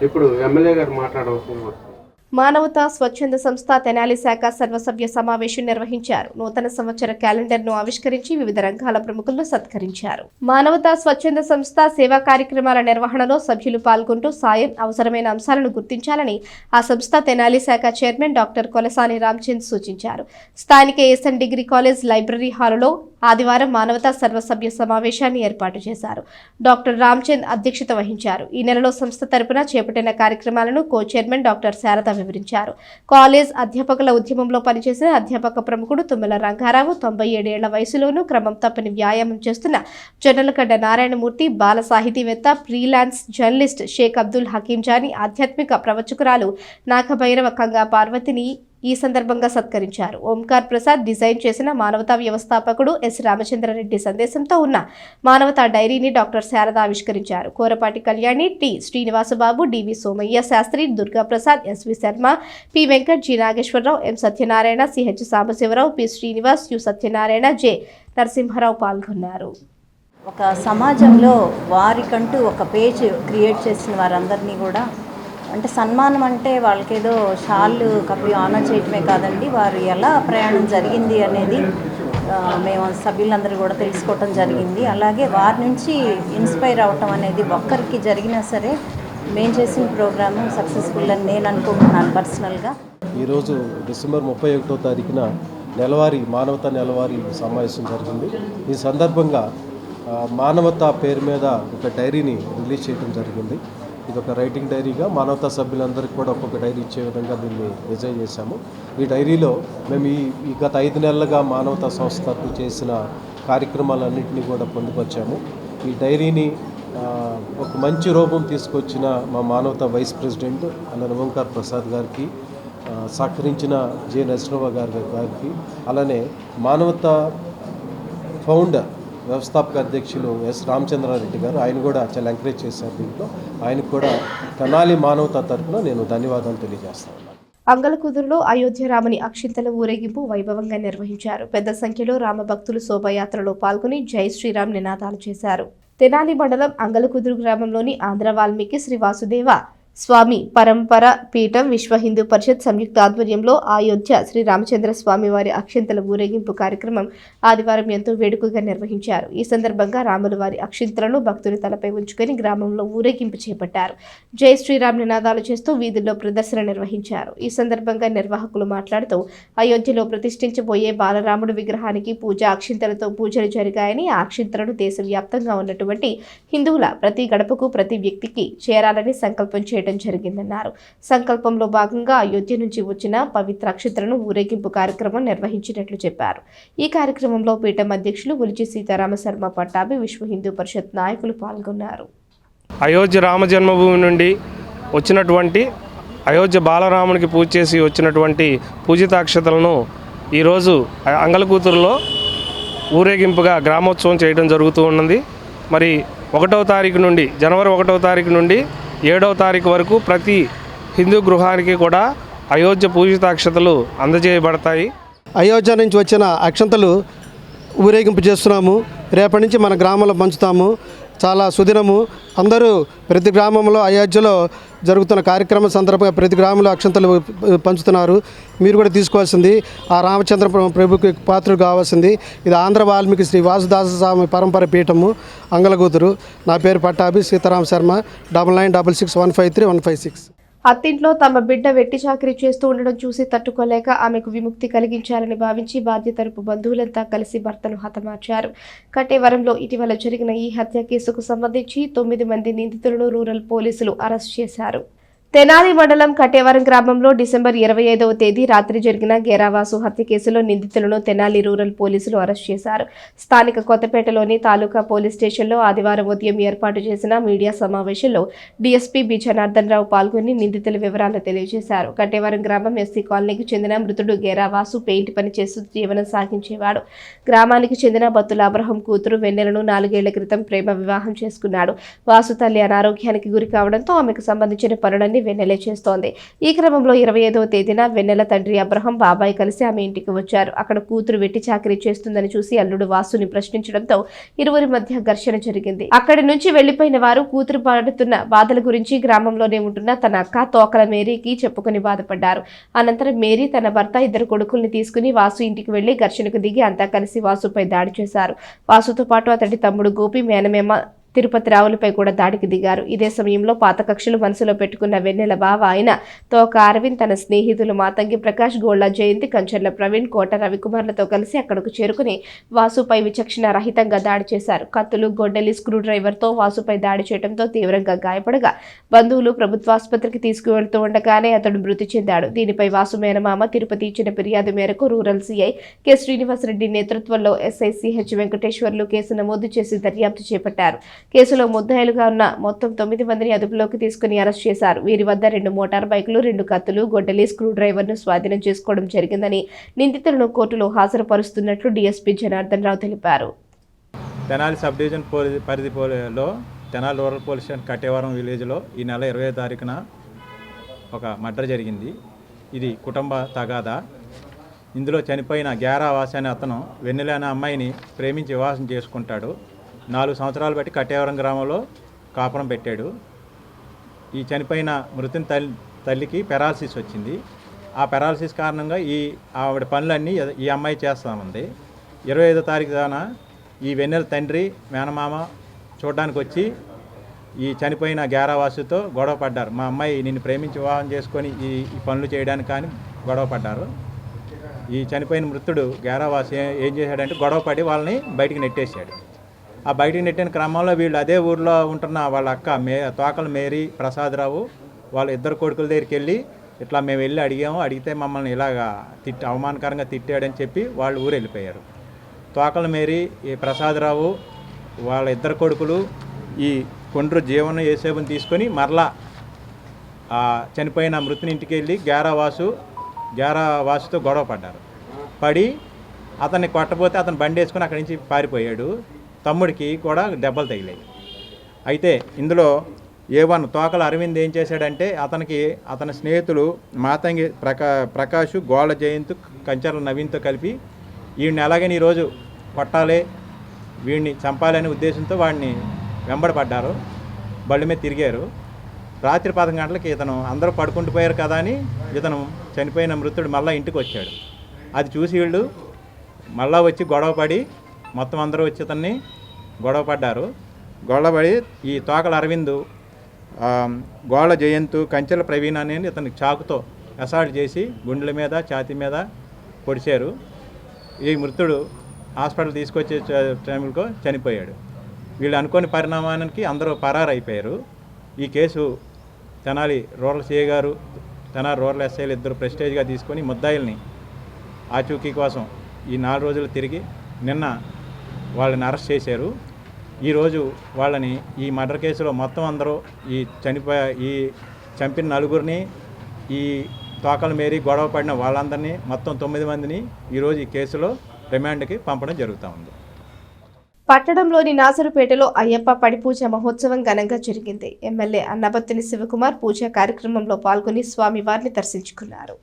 ఇప్పుడు ఎమ్మెల్యే గారు మాట్లాడవలసిన మానవతా స్వచ్ఛంద సంస్థ తెనాలి శాఖ సర్వసభ్య సమావేశం నిర్వహించారు. నూతన సంవత్సర క్యాలెండర్ ను ఆవిష్కరించి వివిధ రంగాల ప్రముఖులను సత్కరించారు. మానవతా స్వచ్ఛంద సంస్థ సేవా కార్యక్రమాల నిర్వహణలో సభ్యులు పాల్గొంటూ సాయం అవసరమైన అంశాలను గుర్తించాలని ఆ సంస్థ తెనాలి శాఖ చైర్మన్ డాక్టర్ కొలసాని రామచంద్ సూచించారు. స్థానిక ఏసన్ డిగ్రీ కాలేజ్ లైబ్రరీ హాలులో ఆదివారం మానవతా సర్వసభ్య సమావేశాన్ని ఏర్పాటు చేశారు. డాక్టర్ రామచంద్ అధ్యక్షత వహించారు. ఈ నెలలో సంస్థ తరపున చేపట్టిన కార్యక్రమాలను కో చైర్మన్ డాక్టర్ శారద వివరించారు. కాలేజ్ అధ్యాపకుల ఉద్యమంలో పనిచేసిన అధ్యాపక ప్రముఖుడు తుమ్మల రంగారావు 97 ఏళ్ల వయసులోనూ క్రమం తప్పని వ్యాయామం చేస్తున్న జొన్నలగడ్డ నారాయణమూర్తి, బాల సాహితీవేత్త, ఫ్రీలాన్స్ జర్నలిస్ట్ షేక్ అబ్దుల్ హకీం జానీ, ఆధ్యాత్మిక ప్రవచకురాలు నాగభైరవ కంగా పార్వతిని ఈ సందర్భంగా సత్కరించారు. ఓంకార్ ప్రసాద్ డిజైన్ చేసిన మానవతా వ్యవస్థాపకుడు ఎస్ రామచంద్రారెడ్డి సందేశంతో ఉన్న మానవతా డైరీని డాక్టర్ శారద ఆవిష్కరించారు. Korapati Kalyani, T Srinivasababu, DV Somayya Sastri, Durga Prasad, SV Sharma, P Venkat, G Nageswararao, M Satyanarayana, CH Sambasivarao, P Srinivas, U Satyanarayana, J Narasimharao పాల్గొన్నారు. ఒక సమాజంలో వారికంటూ ఒక పేజ్ క్రియేట్ చేసిన వారందరినీ కూడా అంటే సన్మానం అంటే వాళ్ళకేదో షాళ్ళు కప్పి ఆనర్ చేయటమే కాదండి, వారు ఎలా ప్రయాణం జరిగింది అనేది మేము సభ్యులందరూ కూడా తెలుసుకోవటం జరిగింది. అలాగే వారి నుంచి ఇన్స్పైర్ అవ్వటం అనేది ఒక్కరికి జరిగినా సరే మేము చేసిన ప్రోగ్రాము సక్సెస్ఫుల్ అని నేను అనుకుంటున్నాను పర్సనల్గా. ఈరోజు డిసెంబర్ 31వ తారీఖున నెలవారీ మానవతా నెలవారీ సమావేశం జరిగింది. ఈ సందర్భంగా మానవతా పేరు మీద ఒక డైరీని రిలీజ్ చేయడం జరిగింది. ఇది ఒక రైటింగ్ డైరీగా మానవతా సభ్యులందరికీ కూడా ఒక్కొక్క డైరీ ఇచ్చే విధంగా దీన్ని డిజైన్ చేశాము. ఈ డైరీలో మేము ఈ గత 5 నెలలుగా మానవతా సంస్థకు చేసిన కార్యక్రమాలన్నింటినీ కూడా పొందుపరిచాము. ఈ డైరీని ఒక మంచి రూపం తీసుకొచ్చిన మా మానవతా వైస్ ప్రెసిడెంట్ అన్న ఓంకార్ ప్రసాద్ గారికి, సహకరించిన జె నరసింహ గారికి, అలానే మానవతా ఫౌండర్ వ్యవస్థాపక అధ్యక్షులు ఎస్ రామచంద్రారెడ్డి గారు, ఆయన కూడా చాలా ఎంకరేజ్ చేశారు. దీంట్లో ఆయనకు కూడా తెనాలి మానవతా తరఫున నేను ధన్యవాదాలు తెలియజేస్తాను. అంగలకుదురులో అయోధ్య రాముని అక్షింతల ఊరేగింపు వైభవంగా నిర్వహించారు. పెద్ద సంఖ్యలో రామభక్తులు శోభాయాత్రలో పాల్గొని జై శ్రీరామ్ నినాదాలు చేశారు. తెనాలి మండలం అంగలకుదురు గ్రామంలోని ఆంధ్ర వాల్మీకి శ్రీ వాసుదేవ స్వామి పరంపర పీఠం విశ్వ హిందూ పరిషత్ సంయుక్త ఆధ్వర్యంలో అయోధ్య శ్రీ రామచంద్ర స్వామి వారి అక్షింతల ఊరేగింపు కార్యక్రమం ఆదివారం ఎంతో వేడుకగా నిర్వహించారు. ఈ సందర్భంగా రాముల వారి అక్షింతలను భక్తుల తలపై ఉంచుకొని గ్రామంలో ఊరేగింపు చేపట్టారు. జై శ్రీరామ్ నినాదాలు చేస్తూ వీధుల్లో ప్రదర్శన నిర్వహించారు. ఈ సందర్భంగా నిర్వాహకులు మాట్లాడుతూ అయోధ్యలో ప్రతిష్ఠించబోయే బాలరాముడు విగ్రహానికి పూజ అక్షింతలతో పూజలు జరిగాయని, ఆ అక్షింతలను దేశవ్యాప్తంగా ఉన్నటువంటి హిందువుల ప్రతి గడపకు ప్రతి వ్యక్తికి చేరాలని సంకల్పం చేయడం జరిగిందన్నారు. సంకల్పంలో భాగంగా అయోధ్య నుంచి వచ్చిన పవిత్ర అక్షింతలను ఊరేగింపు కార్యక్రమం నిర్వహించినట్లు చెప్పారు. ఈ కార్యక్రమంలో పీఠం అధ్యక్షులు ఉలిచి సీతారామ శర్మ పట్టాభి, విశ్వ హిందూ పరిషత్ నాయకులు పాల్గొన్నారు. అయోధ్య రామ జన్మభూమి నుండి వచ్చినటువంటి అయోధ్య బాలరామునికి పూజ చేసి వచ్చినటువంటి పూజితాక్షతలను ఈరోజు అంగలకూతురులో ఊరేగింపుగా గ్రామోత్సవం చేయడం జరుగుతూ ఉన్నది. మరి 1వ తారీఖు నుండి జనవరి 1వ తారీఖు నుండి 7వ తారీఖు వరకు ప్రతి హిందూ గృహానికి కూడా అయోధ్య పూజితాక్షతలు అందజేయబడతాయి. అయోధ్య నుంచి వచ్చిన అక్షంతలు ఊరేగింపు చేస్తున్నాము. రేపటి నుంచి మన గ్రామంలో పంచుతాము. చాలా సుదినము. అందరూ ప్రతి గ్రామంలో అయోధ్యలో జరుగుతున్న కార్యక్రమం సందర్భంగా ప్రతి గ్రామంలో అక్షంతలు పంచుతున్నారు. మీరు కూడా తీసుకోవాల్సింది ఆ రామచంద్ర ప్రభుకి పాత్రలు కావాల్సింది. ఇది ఆంధ్ర వాల్మీకి శ్రీ వాసుదాస స్వామి పరంపర పీఠము అంగలకూతురు. నా పేరు పట్టాభి సీతారామ శర్మ. 9966153156. అత్తింట్లో తమ బిడ్డ వెట్టి చాకరీ చేస్తూ ఉండడం చూసి తట్టుకోలేక ఆమెకు విముక్తి కలిగించాలని భావించి బాధ్యతరపు బంధువులంతా కలిసి భర్తను హతమార్చారు. కట్టేవరంలో ఇటీవల జరిగిన ఈ హత్య కేసుకు సంబంధించి 9 మంది నిందితులను రూరల్ పోలీసులు అరెస్ట్ చేశారు. తెనాలి మండలం కటేవరం గ్రామంలో డిసెంబర్ 25వ తేదీ రాత్రి జరిగిన గేరావాసు హత్య కేసులో నిందితులను తెనాలి రూరల్ పోలీసులు అరెస్ట్ చేశారు. స్థానిక కొత్తపేటలోని తాలూకా పోలీస్ స్టేషన్లో ఆదివారం ఉదయం ఏర్పాటు చేసిన మీడియా సమావేశంలో డీఎస్పీ బి జనార్దన్ రావు పాల్గొని నిందితుల వివరాలు తెలియజేశారు. కటేవరం గ్రామం ఎస్సీ కాలనీకి చెందిన మృతుడు గేరావాసు పెయింట్ పని చేస్తూ జీవనం సాగించేవాడు. గ్రామానికి చెందిన బత్తుల అబ్రహం కూతురు వెన్నెలను 4 ఏళ్ల క్రితం ప్రేమ వివాహం చేసుకున్నాడు. వాసు తల్లి అనారోగ్యానికి గురి కావడంతో ఆమెకు సంబంధించిన పనులన్నీ వెన్నెలే చేస్తోంది. ఈ క్రమంలో 25వ తేదీన వెన్నెల తండ్రి అబ్రహం బాబాయ్ కలిసి ఆమె ఇంటికి వచ్చారు. అక్కడ కూతురు వెట్టి చాకరీ చేస్తుందని చూసి అల్లుడు వాసుని ప్రశ్నించడంతో ఇరువురి మధ్య ఘర్షణ జరిగింది. అక్కడి నుంచి వెళ్లిపోయిన వారు కూతురు పడుతున్న బాధల గురించి గ్రామంలోనే ఉంటున్న తన అక్క తోకల మేరీకి చెప్పుకుని బాధపడ్డారు. అనంతరం మేరీ తన భర్త 2 కొడుకుల్ని తీసుకుని వాసు ఇంటికి వెళ్లి ఘర్షణకు దిగి అంతా కలిసి వాసుపై దాడి చేశారు. వాసుతో పాటు అతడి తమ్ముడు గోపి, మేనమేమ తిరుపతి రావులపై కూడా దాడికి దిగారు. ఇదే సమయంలో పాత కక్షలు మనసులో పెట్టుకున్న వెన్నెల బావ ఆయన తోక అరవింద్ తన స్నేహితులు మాతంగి ప్రకాష్, గోళ్ల జయంతి, కంచర్ల ప్రవీణ్, కోట రవికుమార్లతో కలిసి అక్కడకు చేరుకుని వాసుపై విచక్షణ రహితంగా దాడి చేశారు. కత్తులు, గొడ్డలి, స్క్రూ డ్రైవర్తో వాసుపై దాడి చేయడంతో తీవ్రంగా గాయపడగా బంధువులు ప్రభుత్వాసుపత్రికి తీసుకువెళ్తూ ఉండగానే అతడు మృతి చెందాడు. దీనిపై వాసు మేనమామ తిరుపతి ఇచ్చిన ఫిర్యాదు మేరకు రూరల్ సీఐ కె శ్రీనివాసరెడ్డి నేతృత్వంలో ఎస్ఐ సిహెచ్ వెంకటేశ్వర్లు కేసు నమోదు చేసి దర్యాప్తు చేపట్టారు. కేసులో ముద్దాయిలుగా ఉన్న మొత్తం 9 మందిని అదుపులోకి తీసుకుని అరెస్ట్ చేశారు. వీరి వద్ద 2 మోటార్ బైకులు, 2 కత్తులు, గొడ్డలి, స్క్రూ డ్రైవర్ను స్వాధీనం చేసుకోవడం జరిగిందని నిందితులను కోర్టులో హాజరుపరుస్తున్నట్లు డీఎస్పీ జనార్దన్ రావు తెలిపారు. తెనాలి సబ్ డివిజన్ పరిధిలో Tenali rural police station Katevaram విలేజ్లో ఈ నెల 25వ తారీఖున ఒక మర్డర్ జరిగింది. ఇది కుటుంబ తగాదా. ఇందులో చనిపోయిన గేరావాసి అనే అతను వెన్నెల అనే అమ్మాయిని ప్రేమించి వివాహం చేసుకుంటాడు. 4 సంవత్సరాలు బట్టి కటేవరం గ్రామంలో కాపురం పెట్టాడు. ఈ చనిపోయిన మృతుని తల్లికి పెరాలసిస్ వచ్చింది. ఆ పెరాలసిస్ కారణంగా ఆవిడ పనులన్నీ ఈ అమ్మాయి చేస్తామంది. 25వ తారీఖు దాన ఈ వెన్నెల తండ్రి, మేనమామ చూడడానికి వచ్చి ఈ చనిపోయిన గేరావాసుతో గొడవ పడ్డారు. మా అమ్మాయి నిన్ను ప్రేమించి వివాహం చేసుకొని ఈ పనులు చేయడానికి కానీ గొడవ పడ్డారు. ఈ చనిపోయిన మృతుడు గేరావాసు ఏం చేశాడంటే గొడవ పడి వాళ్ళని బయటికి నెట్టేశాడు. ఆ బయటికి నెట్టిన క్రమంలో వీళ్ళు అదే ఊర్లో ఉంటున్న వాళ్ళ అక్క తోకల మేరీ, ప్రసాదరావు వాళ్ళ 2 కొడుకుల దగ్గరికి వెళ్ళి ఇట్లా మేము వెళ్ళి అడిగితే మమ్మల్ని ఇలాగా అవమానకరంగా తిట్టాడని చెప్పి వాళ్ళు ఊరు వెళ్ళిపోయారు. తోకల మేరీ, ఈ ప్రసాదరావు వాళ్ళ 2 కొడుకులు ఈ కొండ్రు జీవన ఏసేపుని తీసుకొని మరలా చనిపోయిన మృతుని ఇంటికి వెళ్ళి గేరావాసుతో గొడవ పడి అతన్ని కొట్టపోతే అతను బండి వేసుకొని అక్కడి నుంచి పారిపోయాడు. తమ్ముడికి కూడా దెబ్బలు తగిలాయి. అయితే ఇందులో A1 తోకల అరవింద్ ఏం చేశాడంటే అతని స్నేహితులు మాతంగి ప్రకాష్, గోళ్ల జయంత్, కంచర్ల నవీన్తో కలిపి వీడిని ఎలాగని ఈరోజు కొట్టాలి, వీడిని చంపాలనే ఉద్దేశంతో వాడిని వెంబడపడ్డారు. బళ్ళు మీద తిరిగారు. రాత్రి 10 గంటలకి ఇతను అందరూ పడుకుంటూ పోయారు కదా అని ఇతను చనిపోయిన మృతుడు మళ్ళీ ఇంటికి వచ్చాడు. అది చూసి వీళ్ళు మళ్ళా వచ్చి గొడవపడి మొత్తం అందరూ వచ్చి అతన్ని గొడవపడి ఈ తోకల అరవింద్, గోళ్ల జయంతు, కంచెల ప్రవీణ్ అనేది ఇతనికి చాకుతో అసాల్ట్ చేసి గుండెల మీద, ఛాతీ మీద పొడిచారు. ఈ మృతుడు హాస్పిటల్ తీసుకొచ్చే టైంలో చనిపోయాడు. వీళ్ళు అనుకోని పరిణామానికి అందరూ పరారైపోయారు. ఈ కేసు తెనాలి రూరల్ సిఐ గారు, తెనాలి రూరల్ ఎస్ఐలు 2 ప్రెస్టేజ్గా తీసుకొని ముద్దాయిల్ని ఆచూకీ కోసం ఈ 4 రోజులు తిరిగి నిన్న వాళ్ళని అరెస్ట్ చేశారు. ఈరోజు వాళ్ళని ఈ మర్డర్ కేసులో మొత్తం అందరూ ఈ చంపిన 4గురిని, ఈ తోకల మేరీ గొడవ పడిన వాళ్ళందరినీ మొత్తం 9 మందిని ఈరోజు ఈ కేసులో రిమాండ్కి పంపడం జరుగుతూ ఉంది. పట్టణంలోని నాసరుపేటలో అయ్యప్ప పడిపూజ మహోత్సవం ఘనంగా జరిగింది. ఎమ్మెల్యే అన్నబత్తిని శివకుమార్ పూజా కార్యక్రమంలో పాల్గొని స్వామివారిని దర్శించుకున్నారు.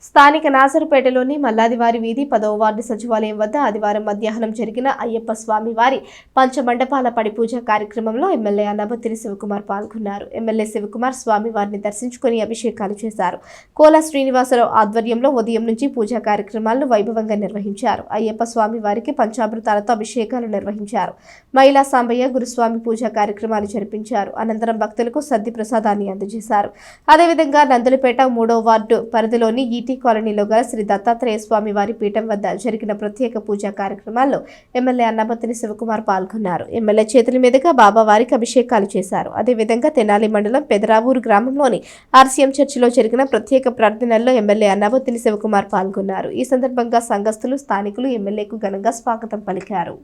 స్థానిక నాసరుపేటలోని మల్లాదివారి వీధి 10వ వార్డు సచివాలయం వద్ద ఆదివారం మధ్యాహ్నం జరిగిన అయ్యప్ప స్వామివారి పంచమండపాల పడిపూజ కార్యక్రమంలో ఎమ్మెల్యే అన్నబత్తిని శివకుమార్ పాల్గొన్నారు. ఎమ్మెల్యే శివకుమార్ స్వామివారిని దర్శించుకుని అభిషేకాలు చేశారు. కోలా శ్రీనివాసరావు ఆధ్వర్యంలో ఉదయం నుంచి పూజా కార్యక్రమాలను వైభవంగా నిర్వహించారు. అయ్యప్ప స్వామివారికి పంచామృతాలతో అభిషేకాలు నిర్వహించారు. మహిళా సాంబయ్య గురుస్వామి పూజా కార్యక్రమాలు జరిపించారు. అనంతరం భక్తులకు సద్ది ప్రసాదాన్ని అందజేశారు. అదేవిధంగా నందులపేట 3వ వార్డు పరిధిలోని ఈటీ కాలనీలో గల శ్రీ దత్తాత్రేయ స్వామి వారి పీఠం వద్ద జరిగిన ప్రత్యేక పూజా కార్యక్రమాల్లో ఎమ్మెల్యే అన్నబత్తిని శివకుమార్ పాల్గొన్నారు. ఎమ్మెల్యే చేతుల మీదుగా బాబావారికి అభిషేకాలు చేశారు. అదేవిధంగా తెనాలి మండలం పెదరావూరు గ్రామంలోని ఆర్సీఎం చర్చిలో జరిగిన ప్రత్యేక ప్రార్థనల్లో ఎమ్మెల్యే అన్నబత్తిని శివకుమార్ పాల్గొన్నారు. ఈ సందర్భంగా సంఘస్థులు, స్థానికులు ఎమ్మెల్యేకు ఘనంగా స్వాగతం పలికారు.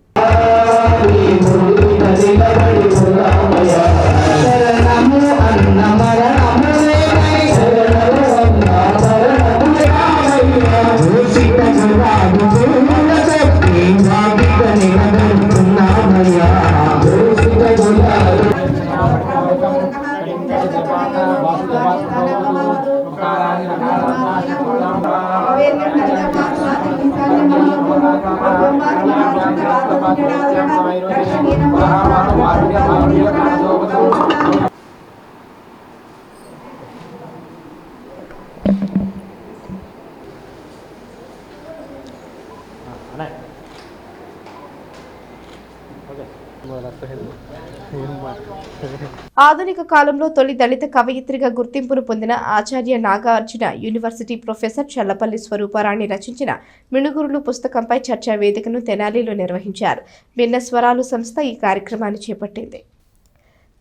ఆధునిక కాలంలో తొలి దళిత కవయిత్రిగా గుర్తింపును పొందిన ఆచార్య నాగార్జున యూనివర్సిటీ ప్రొఫెసర్ చల్లపల్లి స్వరూపరాణి రచించిన మిణుగురులు పుస్తకంపై చర్చా వేదికను తెనాలిలో నిర్వహించారు. భిన్న స్వరాలు సంస్థ ఈ కార్యక్రమాన్ని చేపట్టింది.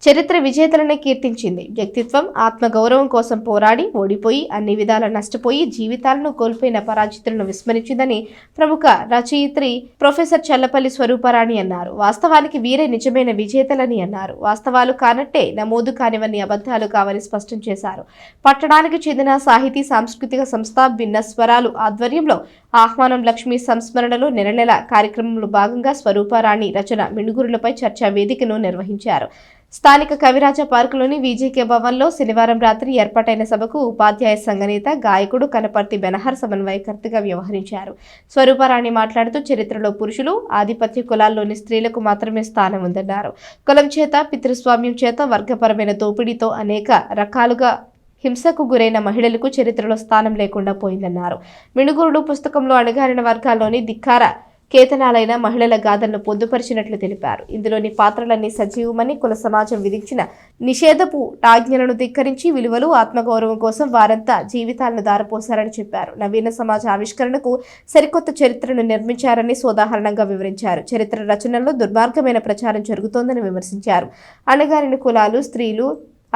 చరిత్ర విజేతలనే కీర్తించింది. వ్యక్తిత్వం, ఆత్మగౌరవం కోసం పోరాడి ఓడిపోయి అన్ని విధాల నష్టపోయి జీవితాలను కోల్పోయిన పరాజితులను విస్మరించిందని ప్రముఖ రచయిత్రి ప్రొఫెసర్ చల్లపల్లి స్వరూపరాణి అన్నారు. వాస్తవానికి వీరే నిజమైన విజేతలని అన్నారు. వాస్తవాలు కానట్టే నమోదు కానివన్నీ అబద్ధాలు కావని స్పష్టం చేశారు. పట్టణానికి చెందిన సాహితీ సాంస్కృతిక సంస్థ భిన్న స్వరాలు ఆధ్వర్యంలో ఆహ్వానం లక్ష్మి సంస్మరణలో నెల కార్యక్రమంలో భాగంగా స్వరూపరాణి రచన మిణుగురులపై చర్చా వేదికను నిర్వహించారు. స్థానిక కవిరాజ పార్కులోని విజేకే భవన్లో శనివారం రాత్రి ఏర్పాటైన సభకు ఉపాధ్యాయ సంఘనేత, గాయకుడు కనపర్తి బెనహర్ సమన్వయకర్తగా వ్యవహరించారు. స్వరూపరాణి మాట్లాడుతూ చరిత్రలో పురుషులు, ఆధిపత్య కులాల్లోని స్త్రీలకు మాత్రమే స్థానం ఉందన్నారు. కులం చేత, పితృస్వామ్యం చేత, వర్గపరమైన దోపిడీతో అనేక రకాలుగా హింసకు గురైన మహిళలకు చరిత్రలో స్థానం లేకుండా పోయిందన్నారు. మిణుగురుడు పుస్తకంలో అణగారిన వర్గాల్లోని ధిక్కార కేతనాలైన మహిళల గాథలను పొందుపరిచినట్లు తెలిపారు. ఇందులోని పాత్రలన్నీ సజీవమని, కుల సమాజం విధించిన నిషేధపు ఆజ్ఞలను ధిక్కరించి విలువలు, ఆత్మగౌరవం కోసం వారంతా జీవితాలను దారపోశారని చెప్పారు. నవీన సమాజ ఆవిష్కరణకు సరికొత్త చరిత్రను నిర్మించారని సోదాహరణంగా వివరించారు. చరిత్ర రచనల్లో దుర్మార్గమైన ప్రచారం జరుగుతోందని విమర్శించారు. అణగారిన కులాలు, స్త్రీలు,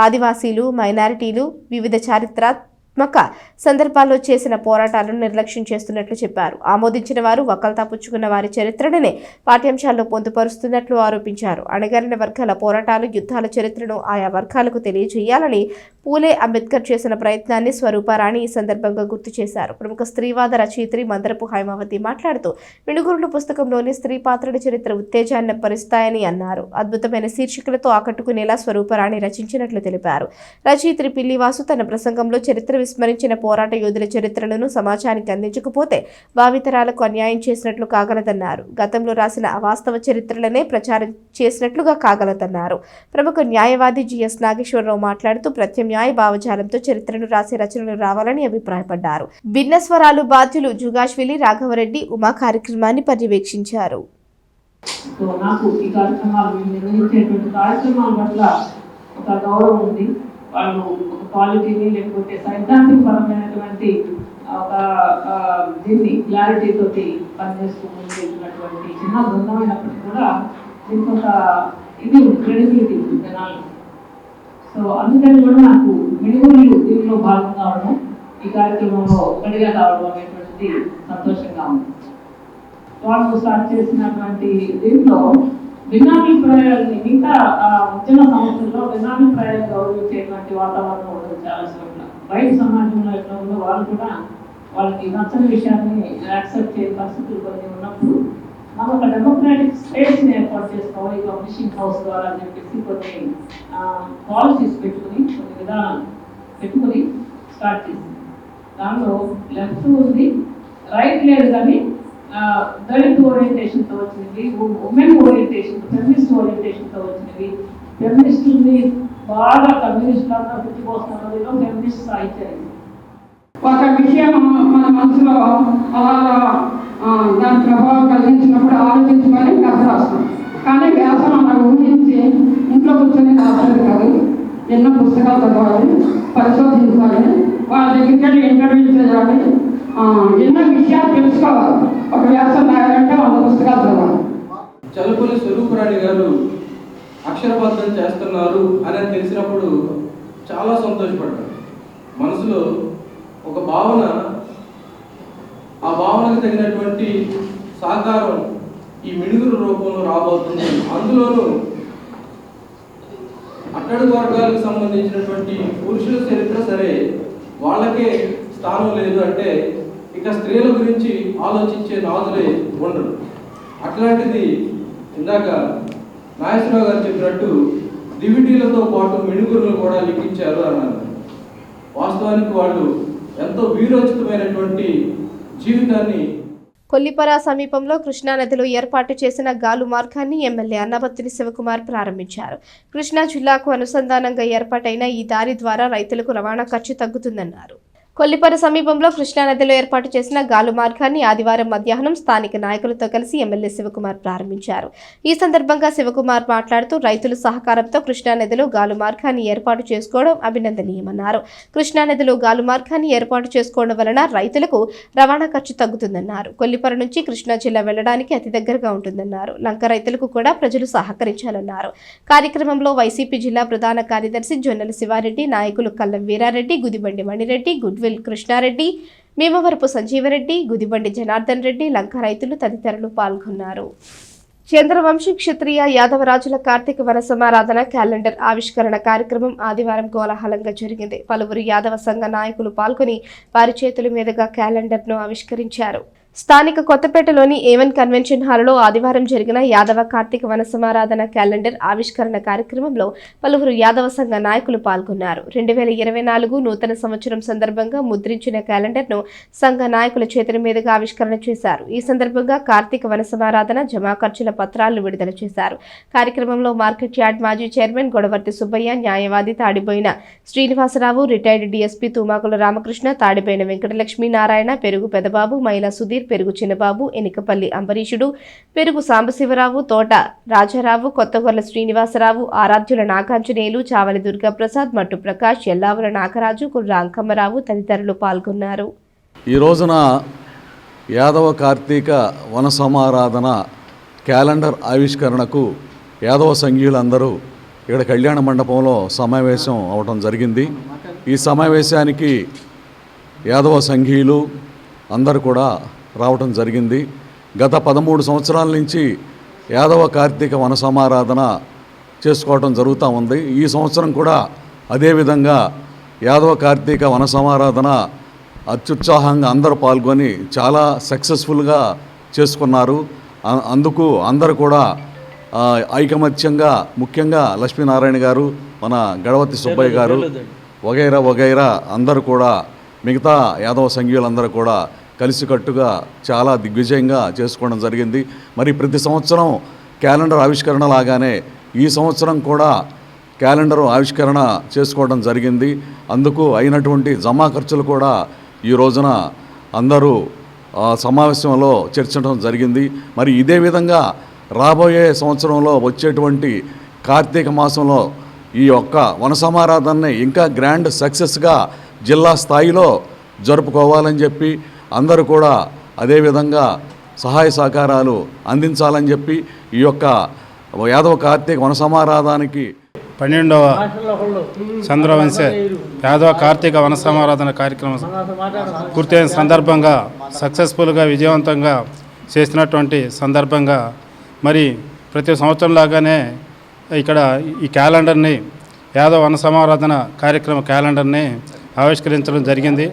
ఆదివాసీలు, మైనారిటీలు వివిధ చారిత్రాత్మక సందర్భాల్లో చేసిన పోరాటాలను నిర్లక్ష్యం చేస్తున్నట్లు చెప్పారు. ఆమోదించిన వారు వకల్తా పుచ్చుకున్న వారి చరిత్రనే పాఠ్యాంశాల్లో పొందుపరుస్తున్నట్లు ఆరోపించారు. అణగారిన వర్గాల పోరాటాలు, యుద్ధాల చరిత్రను ఆయా వర్గాలకు తెలియజేయాలని పూలే అంబేద్కర్ చేసిన ప్రయత్నాన్ని స్వరూపరాణి ఈ సందర్భంగా గుర్తు చేశారు. ప్రముఖ స్త్రీవాద రచయిత్రి మందరపు హైమావతి మాట్లాడుతూ మిణుగురులు పుస్తకంలోని స్త్రీ పాత్రల చరిత్ర ఉత్తేజాన్ని పరిస్తాయని అన్నారు. అద్భుతమైన శీర్షికలతో ఆకట్టుకునేలా స్వరూపరాణి రచించినట్లు తెలిపారు. రచయిత్రి పిల్లివాసు తన ప్రసంగంలో చరిత్ర విస్మరించిన పోరాట యోధుల చరిత్రలను సమాజానికి అందించకపోతే భావితరాలకు అన్యాయం చేసినట్లు కాగలదన్నారు. గతంలో రాసిన అవాస్తవ చరిత్రలనే ప్రచారం చేసినట్లుగా కాగలదన్నారు. ప్రముఖ న్యాయవాది జిఎస్ నాగేశ్వరరావు మాట్లాడుతూ ప్రత్యామ్నాయ భావజాలంతో చరిత్రను రాసే రచనలు రావాలని అభిప్రాయపడ్డారు. భిన్న స్వరాలు బాధ్యులు జుగాశ్విలి, రాఘవరెడ్డి, ఉమా కార్యక్రమాన్ని పర్యవేక్షించారు. నాకు ఈ కార్యక్రమాలు నిర్వహించేటువంటి కార్యక్రమాల పట్ల ఒక గౌరవం ఉంది. వాళ్ళు ఒక క్వాలిటీని లేకపోతే సైద్ధాంతిక పరమైనటువంటి ఒక దీన్ని క్లారిటీ తోటి పనిచేస్తూ ఉండేటువంటి చిన్న బృందమైనప్పటికీ కూడా దీనికి ఒక ఇది క్రెడిబిలిటీ ఉంది జనాలు. సో అందుకని కూడా నాకు మిణుగురులు దీనిలో భాగం కావడం, ఈ కార్యక్రమంలో ఒకటిగా కావడం అనేటువంటిది సంతోషంగా ఉంది. వాళ్ళు స్టార్ట్ చేసినటువంటి దీంట్లో భిన్నాభిప్రాయాలని ఇంకా వచ్చిన సంవత్సరంలో భిన్నాభిప్రాయాలు గౌరవించేటువంటి వాతావరణం ఉండదు. చాలా చోట్ల బయట సమాజంలో ఎట్లా ఉందో వాళ్ళు కూడా వాళ్ళకి నచ్చని విషయాన్ని యాక్సెప్ట్ చేయని పరిస్థితులు కొన్ని ఉన్నప్పుడు మనం ఒక డెమోక్రాటిక్ స్పేస్ని ఏర్పాటు చేసుకోవాలి. ఈ పబ్లిషింగ్ హౌస్ ద్వారా అని చెప్పేసి కొన్ని పాలసీస్ పెట్టుకుని, కొన్ని విధానాలు పెట్టుకుని స్టార్ట్ చేసింది. దానిలో లెఫ్ట్ ఉంది, రైట్ లేదు, కానీ దళిత్ ఓరియంటేషన్తో వచ్చినవి, ఉమెన్ ఓరియంటేషన్, ఫెమినిస్ట్ ఓరియంటేషన్తో వచ్చినవి, ఫెమినిస్టుల్ని బాగా కమ్యూనిస్టులంతా పుట్టిపోతున్నది ఫెమినిస్ట్ సాహిత్యం. ఒక విషయం మన మనసులో అలా దాని ప్రభావం కలిగించినప్పుడు ఆలోచించుకొని కథ రాస్తాం. కానీ వ్యాసం అలా ఊహించి ఇంట్లో కూర్చొని రాసేది కాదు. ఎన్నో పుస్తకాలు చదవాలి, పరిశోధించాలి, వాళ్ళ దగ్గరికి వెళ్ళి ఇంటర్వ్యూ చేయాలి, ఎన్నో విషయాలు తెలుసుకోవాలి. ఒక వ్యాసం రాయాలంటే 100 పుస్తకాలు చదవాలి. చలుపుల స్వరూపురాణి గారు అక్షరబద్ధం చేస్తున్నారు అని తెలిసినప్పుడు చాలా సంతోషపడ్డారు. మనసులో ఒక భావన, ఆ భావనకు తగినటువంటి సహకారం ఈ మిడుగురు రూపంలో రాబోతుంది. అందులోనూ అట్టడుగు వర్గాలకు సంబంధించినటువంటి పురుషుల చరిత్ర సరే, వాళ్ళకే స్థానం లేదు అంటే ఇక స్త్రీల గురించి ఆలోచించే నాదులే ఉండరు. అట్లాంటిది ఇందాక నాగేశ్వరరావు గారు చెప్పినట్టు దివిటీలతో పాటు మిణుగురులు కూడా లిఖించారు అన్నారు. వాస్తవానికి వాళ్ళు ఎంతో వీరోచితమైనటువంటి జీవితాన్ని. కొల్లిపర సమీపంలో కృష్ణానదిలో ఏర్పాటు చేసిన గాలు మార్గాన్ని ఎమ్మెల్యే అన్నబత్తిని శివకుమార్ ప్రారంభించారు. కృష్ణా జిల్లాకు అనుసంధానంగా ఏర్పాటైన ఈ దారి ద్వారా రైతులకు రవాణా ఖర్చు తగ్గుతుందన్నారు. కొల్లిపర సమీపంలో కృష్ణానదిలో ఏర్పాటు చేసిన గాలు మార్గాన్ని ఆదివారం మధ్యాహ్నం స్థానిక నాయకులతో కలిసి ఎమ్మెల్యే శివకుమార్ ప్రారంభించారు. ఈ సందర్భంగా శివకుమార్ మాట్లాడుతూ రైతుల సహకారంతో కృష్ణానదిలో గాలు మార్గాన్ని ఏర్పాటు చేసుకోవడం అభినందనీయమన్నారు. కృష్ణానదిలో గాలు మార్గాన్ని ఏర్పాటు చేసుకోవడం వలన రైతులకు రవాణా ఖర్చు తగ్గుతుందన్నారు. కొల్లిపర నుంచి కృష్ణా జిల్లా వెళ్లడానికి అతి దగ్గరగా ఉంటుందన్నారు. లంక రైతులకు కూడా ప్రజలు సహకరించాలన్నారు. కార్యక్రమంలో వైసీపీ జిల్లా ప్రధాన కార్యదర్శి జొన్నల శివారెడ్డి, నాయకులు కల్లం వీరారెడ్డి, గుదిబండి మణిరెడ్డి, గుడ్విల్ కృష్ణారెడ్డి, మేమవరపు సంజీవరెడ్డి, గుదిబండి జనార్దన్ రెడ్డి, లంక రైతులు తదితరులు పాల్గొన్నారు. చంద్రవంశీ క్షత్రియ యాదవరాజుల కార్తీక వన సమారాధన క్యాలెండర్ ఆవిష్కరణ కార్యక్రమం ఆదివారం కోలాహలంగా జరిగింది. పలువురు యాదవ సంఘ నాయకులు పాల్గొని వారి చేతుల మీదుగా క్యాలెండర్ను ఆవిష్కరించారు. స్థానిక కొత్తపేటలోని ఏవన్ కన్వెన్షన్ హాల్లో ఆదివారం జరిగిన యాదవ కార్తీక వన సమారాధన క్యాలెండర్ ఆవిష్కరణ కార్యక్రమంలో పలువురు యాదవ సంఘ నాయకులు పాల్గొన్నారు. 2024 నూతన సంవత్సరం సందర్భంగా ముద్రించిన క్యాలెండర్ను సంఘ నాయకుల చేతుల మీదుగా ఆవిష్కరణ చేశారు. ఈ సందర్భంగా కార్తీక వన సమారాధన జమా ఖర్చుల పత్రాలను విడుదల చేశారు. కార్యక్రమంలో మార్కెట్ యార్డ్ మాజీ చైర్మన్ గొడవర్తి సుబ్బయ్య, న్యాయవాది తాడిబోయిన శ్రీనివాసరావు, రిటైర్డ్ డీఎస్పీ తుమాకుల రామకృష్ణ, తాడిబోయిన వెంకటలక్ష్మీ నారాయణ, పెరుగు పెదబాబు, మైలా సుధీర్, పెరుగు చిన్నబాబు, ఎనికపల్లి అంబరీషుడు, పెరుగు సాంబశివరావు, తోట రాజారావు, కొత్తగొర్ల శ్రీనివాసరావు, ఆరాధ్యుల నాగాంజనేయులు, చావలి దుర్గాప్రసాద్, మట్టు ప్రకాష్, ఎల్లావుల నాగరాజు, కుర్ర అంకమ్మరావు తదితరులు పాల్గొన్నారు. ఈ రోజున యాదవ కార్తీక వన సమారాధన క్యాలెండర్ ఆవిష్కరణకు యాదవ సంఘీయులందరూ ఇక్కడ కళ్యాణ మండపంలో సమావేశం అవడం జరిగింది. ఈ సమావేశానికి యాదవ సంఘీయులు అందరూ కూడా రావటం జరిగింది. గత 13 సంవత్సరాల నుంచి యాదవ కార్తీక వన సమారాధన చేసుకోవటం జరుగుతూ ఉంది. ఈ సంవత్సరం కూడా అదేవిధంగా యాదవ కార్తీక వన సమారాధన అత్యుత్సాహంగా అందరూ పాల్గొని చాలా సక్సెస్ఫుల్గా చేసుకున్నారు. అందుకు అందరూ కూడా ఐకమత్యంగా, ముఖ్యంగా లక్ష్మీనారాయణ గారు, మన గడవతి సుబ్బయ్య గారు వగైరా అందరూ కూడా, మిగతా యాదవ సంఘీయులందరూ కూడా కలిసికట్టుగా చాలా దిగ్విజయంగా చేసుకోవడం జరిగింది. మరి ప్రతి సంవత్సరం క్యాలెండర్ ఆవిష్కరణ లాగానే ఈ సంవత్సరం కూడా క్యాలెండర్ ఆవిష్కరణ చేసుకోవడం జరిగింది. అందుకు అయినటువంటి జమా ఖర్చులు కూడా ఈ రోజున అందరూ సమావేశంలో చర్చించడం జరిగింది. మరి ఇదే విధంగా రాబోయే సంవత్సరంలో వచ్చేటువంటి కార్తీక మాసంలో ఈ యొక్క వన సమారాధనని ఇంకా గ్రాండ్ సక్సెస్గా జిల్లా స్థాయిలో జరుపుకోవాలని చెప్పి అందరూ కూడా అదేవిధంగా సహాయ సహకారాలు అందించాలని చెప్పి ఈ యొక్క యాదవ కార్తీక వన సమారాధనకి 12వ చంద్రవంశ యాదవ కార్తీక వన సమారాధన కార్యక్రమం పూర్తయిన సందర్భంగా సక్సెస్ఫుల్గా విజయవంతంగా చేసినటువంటి సందర్భంగా మరి ప్రతి సంవత్సరం లాగానే ఇక్కడ ఈ క్యాలెండర్ని యాదవ వన సమారాధన కార్యక్రమ క్యాలెండర్ని ఆవిష్కరించడం జరిగింది.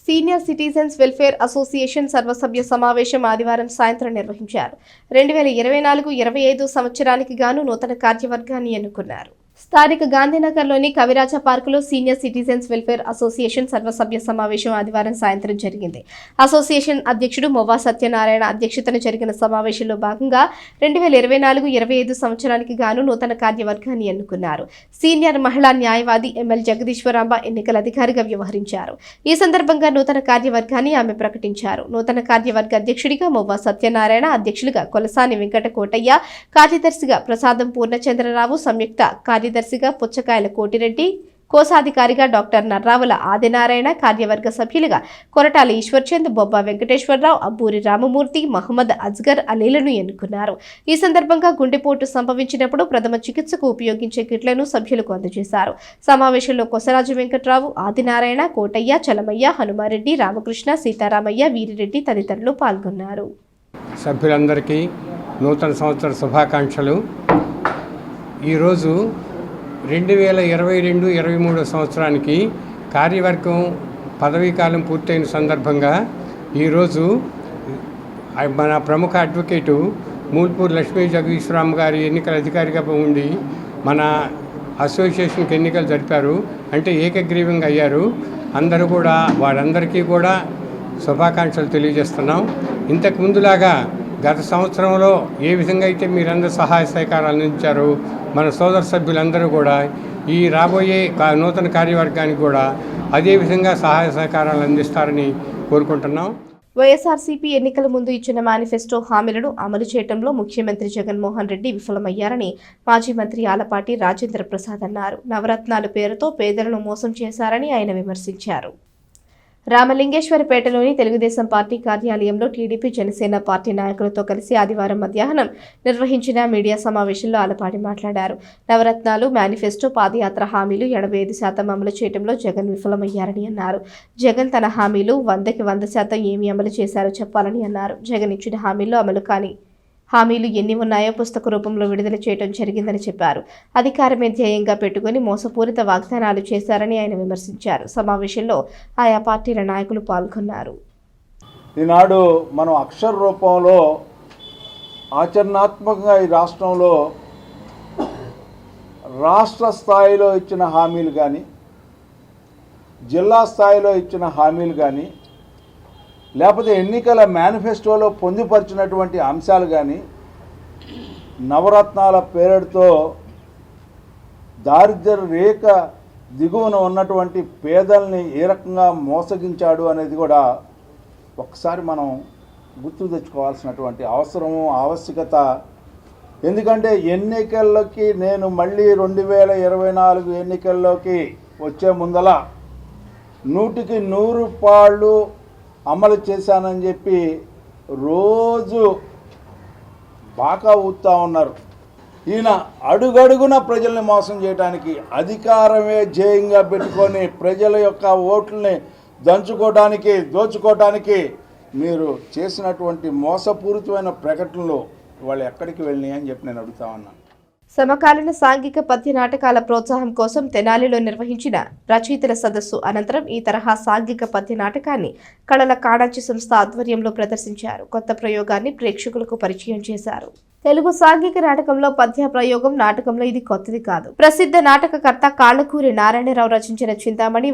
సీనియర్ సిటిజన్స్ వెల్ఫేర్ అసోసియేషన్ సర్వసభ్య సమావేశం ఆదివారం సాయంత్రం నిర్వహించారు. 2024-25 సంవత్సరానికి గాను నూతన కార్యవర్గాన్ని ఎన్నుకున్నారు. స్థానిక గాంధీనగర్లోని కవిరాజ పార్కులో సీనియర్ సిటిజన్స్ వెల్ఫేర్ అసోసియేషన్ సర్వసభ్య సమావేశం ఆదివారం సాయంత్రం జరిగింది. అసోసియేషన్ అధ్యక్షుడు మొవ్వా సత్యనారాయణ అధ్యక్షతన జరిగిన సమావేశంలో భాగంగా 2024-25 సంవత్సరానికి గాను నూతన కార్యవర్గాన్ని ఎన్నుకున్నారు. సీనియర్ మహిళా న్యాయవాది ఎంఎల్ జగదీశ్వరాంబ ఎన్నికల అధికారిగా వ్యవహరించారు. ఈ సందర్భంగా నూతన కార్యవర్గాన్ని ఆమె ప్రకటించారు. నూతన కార్యవర్గ అధ్యక్షుడిగా మొవ్వా సత్యనారాయణ, అధ్యక్షులుగా కొలసాని వెంకట కోటయ్య, కార్యదర్శిగా ప్రసాదం పూర్ణచంద్రరావు, సంయుక్త కార్యదర్శిగా పుచ్చకాయల కోటిరెడ్డి, కోశాధికారిగా డాక్టర్ నర్రావుల ఆదినారాయణ, కార్యవర్గ సభ్యులుగా కొరటాల ఈశ్వర్చంద్, బొబ్బా వెంకటేశ్వరరావు, అబ్బూరి రామమూర్తి, మహమ్మద్ అజ్గర్ అలీలను ఎన్నుకున్నారు. ఈ సందర్భంగా గుండెపోటు సంభవించినప్పుడు ప్రథమ చికిత్సకు ఉపయోగించే కిట్లను సభ్యులకు అందజేశారు. సమావేశంలో కొసరాజు వెంకట్రావు, ఆదినారాయణ, కోటయ్య, చలమయ్య, హనుమారెడ్డి, రామకృష్ణ, సీతారామయ్య, వీరిరెడ్డి తదితరులు పాల్గొన్నారు. సభ్యులందరికీ నూతన సంవత్సర శుభాకాంక్షలు. ఈరోజు 2022-23 సంవత్సరానికి కార్యవర్గం పదవీకాలం పూర్తయిన సందర్భంగా ఈరోజు మన ప్రముఖ అడ్వకేటు మూల్పూర్ లక్ష్మీ జగదీశ్వరరామ్ గారి ఎన్నికల అధికారిగా ఉండి మన అసోసియేషన్కి ఎన్నికలు జరిపారు. అంటే ఏకగ్రీవంగా అయ్యారు. అందరూ కూడా వారందరికీ కూడా శుభాకాంక్షలు తెలియజేస్తున్నాం. ఇంతకు ముందులాగా గత సంవత్సరంలో ఏ విధంగా అయితే మీరందరూ సహాయ సహకారాలు అందించారో మన సోదర సభ్యులందరూ కూడా ఈ రాబోయే నూతన కార్యవర్గానికి కూడా అదే విధంగా సహాయ సహకారాలు అందిస్తారని కోరుకుంటున్నాం. వైఎస్ఆర్సీపీ ఎన్నికల ముందు ఇచ్చిన మేనిఫెస్టో హామీలను అమలు చేయడంలో ముఖ్యమంత్రి జగన్మోహన్ రెడ్డి విఫలమయ్యారని మాజీ మంత్రి ఆలపాటి రాజేంద్ర ప్రసాద్ అన్నారు. నవరత్నాల పేరుతో పేదలను మోసం చేశారని ఆయన విమర్శించారు. రామలింగేశ్వరపేటలోని తెలుగుదేశం పార్టీ కార్యాలయంలో టీడీపీ, జనసేన పార్టీ నాయకులతో కలిసి ఆదివారం మధ్యాహ్నం నిర్వహించిన మీడియా సమావేశంలో ఆలపాటి మాట్లాడారు. నవరత్నాలు, మేనిఫెస్టో, పాదయాత్ర హామీలు 85% అమలు చేయడంలో జగన్ విఫలమయ్యారని అన్నారు. జగన్ తన హామీలు 100కి 100% ఏమి అమలు చేశారో చెప్పాలని అన్నారు. జగన్ ఇచ్చిన హామీల్లో అమలు కాని హామీలు ఎన్ని ఉన్నాయో పుస్తక రూపంలో విడుదల చేయడం జరిగిందని చెప్పారు. అధికారమే ధ్యేయంగా పెట్టుకుని మోసపూరిత వాగ్దానాలు చేశారని ఆయన విమర్శించారు. సమావేశంలో ఆయా పార్టీల నాయకులు పాల్గొన్నారు. ఈనాడు మనం అక్షర రూపంలో ఆచరణాత్మకంగా ఈ రాష్ట్రంలో రాష్ట్ర స్థాయిలో ఇచ్చిన హామీలు కానీ, జిల్లా స్థాయిలో ఇచ్చిన హామీలు కానీ, లేకపోతే ఎన్నికల మేనిఫెస్టోలో పొందుపరిచినటువంటి అంశాలు కానీ, నవరత్నాల పేరుతో దారిద్ర్య రేఖ దిగువన ఉన్నటువంటి పేదల్ని ఏ రకంగా మోసగించాడు అనేది కూడా ఒకసారి మనం గుర్తు తెచ్చుకోవాల్సినటువంటి అవసరము, ఆవశ్యకత. ఎందుకంటే ఎన్నికల్లోకి నేను మళ్ళీ 2024 ఎన్నికల్లోకి వచ్చే ముందల 100కి 100 పాళ్ళు అమలు చేశానని చెప్పి రోజు బాకా ఊతా ఉన్నారు. ఈయన అడుగడుగున ప్రజల్ని మోసం చేయడానికి, అధికారమే ధ్యేయంగా పెట్టుకొని ప్రజల యొక్క ఓట్లని దంచుకోవడానికి, దోచుకోవడానికి మీరు చేసినటువంటి మోసపూరితమైన ప్రకటనలు వాళ్ళు ఎక్కడికి వెళ్ళినాయి అని చెప్పి నేను అడుగుతా ఉన్నాను. సమకాలీన సాంఘిక పద్య నాటకాల ప్రోత్సాహం కోసం తెనాలిలో నిర్వహించిన రచయితల సదస్సు అనంతరం ఈ తరహా సాంఘిక పద్య నాటకాన్ని కళల కాణాచి సంస్థ ఆధ్వర్యంలో ప్రదర్శించారు. కొత్త ప్రయోగాన్ని ప్రేక్షకులకు పరిచయం చేశారు. తెలుగు సాంఘిక నాటకంలో పద్య ప్రయోగం నాటకంలో ఇది కొత్తది కాదు. ప్రసిద్ధ నాటకకర్త కాళ్ళకూరి నారాయణరావు రచించిన చింతామణి,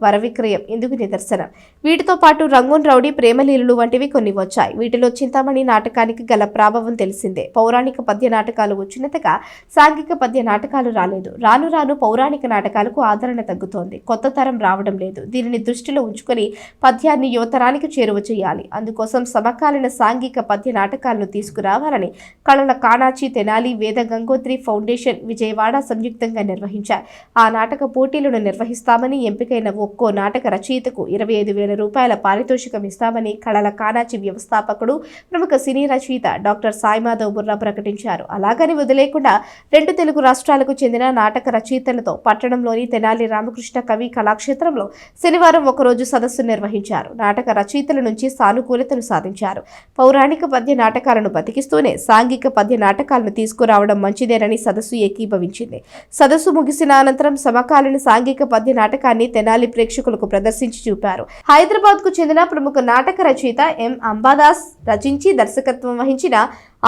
వరవిక్రయం ఇందుకు నిదర్శనం. వీటితో పాటు రంగూన్ రౌడీ, ప్రేమలీలలు వంటివి కొన్ని వచ్చాయి. వీటిలో చింతామణి నాటకానికి గల ప్రభావం తెలిసిందే. పౌరాణిక పద్య నాటకాలు వచ్చినంతగా సాంఘిక పద్య నాటకాలు రాలేదు. రాను రాను పౌరాణిక నాటకాలకు ఆదరణ తగ్గుతోంది. కొత్త తరం రావడం లేదు. దీనిని దృష్టిలో ఉంచుకొని పద్యాన్ని యువతరానికి చేరువ చేయాలి. అందుకోసం సమకాలీన సాంఘిక పద్య నాటకాలను తీసుకురావాలని కళల కాణాచి, తెనాలి, వేద గంగోత్రి ఫౌండేషన్, విజయవాడ సంయుక్తంగా నిర్వహించారు. ఆ నాటక పోటీలను నిర్వహిస్తామని, ఎంపికైన ఒక్కో నాటక రచయితకు 25,000 రూపాయల పారితోషికం ఇస్తామని కళల కాణాచి వ్యవస్థాపకుడు, ప్రముఖ సినీ రచయిత డాక్టర్ సాయిమాధవ్ బుర్రా ప్రకటించారు. అలాగని వదిలేకుండా 2 తెలుగు రాష్ట్రాలకు చెందిన నాటక రచయితలతో పట్టణంలోని తెనాలి రామకృష్ణ కవి కళాక్షేత్రంలో శనివారం ఒకరోజు సదస్సు నిర్వహించారు. నాటక రచయితల నుంచి సానుకూలతను సాధించారు. పౌరాణిక పద్య నాటకాలను బతికిస్తూనే సాంఘిక పద్య నాటకాలను తీసుకురావడం మంచిదేనని సదస్సు ఏకీభవించింది. సదస్సు ముగిసిన అనంతరం సమకాలీన సాంఘిక పద్య నాటకాన్ని తెనాలి ప్రేక్షకులకు ప్రదర్శించి చూపారు. హైదరాబాద్ కు చెందిన ప్రముఖ నాటక రచయిత ఎం అంబాదాస్ రచించి దర్శకత్వం వహించిన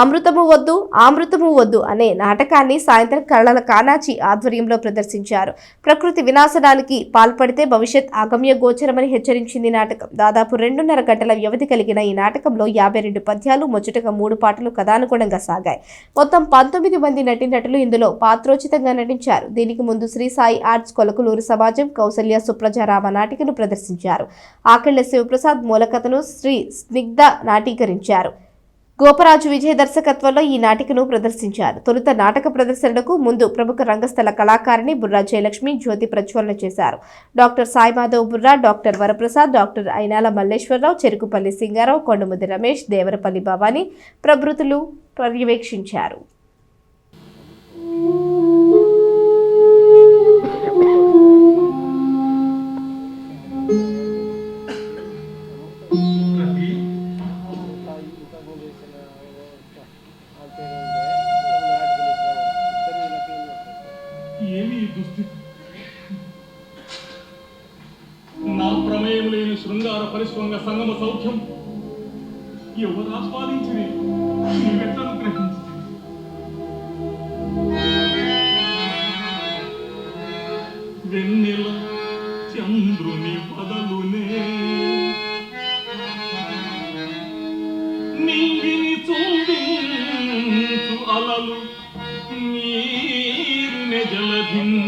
అమృతము వద్దు ఆమృతము వద్దు అనే నాటకాన్ని సాయంత్రం కళల కాణాచి ఆధ్వర్యంలో ప్రదర్శించారు. ప్రకృతి వినాశనానికి పాల్పడితే భవిష్యత్ అగమ్య గోచరమని హెచ్చరించింది నాటకం. దాదాపు 2.5 గంటల వ్యవధి కలిగిన ఈ నాటకంలో 52 పద్యాలు, ముచ్చటగా 3 పాటలు కథానుగుణంగా సాగాయి. మొత్తం 19 మంది నటీనటులు ఇందులో పాత్రోచితంగా నటించారు. దీనికి ముందు శ్రీ సాయి ఆర్ట్స్ కొలకులూరు సమాజం, కౌసల్య సుప్రజారామ నాటికను ప్రదర్శించారు. ఆకెళ్ల శివప్రసాద్ మూలకథను శ్రీ స్నిగ్ధ నాటీకరించారు. గోపరాజు విజయ దర్శకత్వంలో ఈ నాటికను ప్రదర్శించారు. తొలుత నాటక ప్రదర్శనకు ముందు ప్రముఖ రంగస్థల కళాకారిణి బుర్రా జయలక్ష్మి జ్యోతి ప్రజ్వలన చేశారు. Doctor Saimadhav Burra, doctor Varaprasad, doctor Ayinala Malleswararao, Cherukupalli Singarao, Kondamudi Ramesh, Devarapalli Bhavani ప్రభృతులు పర్యవేక్షించారు. నా ప్రమేయం లేని శృంగార పరిశ్వంగ సంగమ సౌఖ్యం ఎవరు ఆస్వాదించింది నీవెట్లను గ్రహించి వెన్నెల చంద్రుని బదలునే నింగిని చూడించు అలలు నీరునే జలధిన్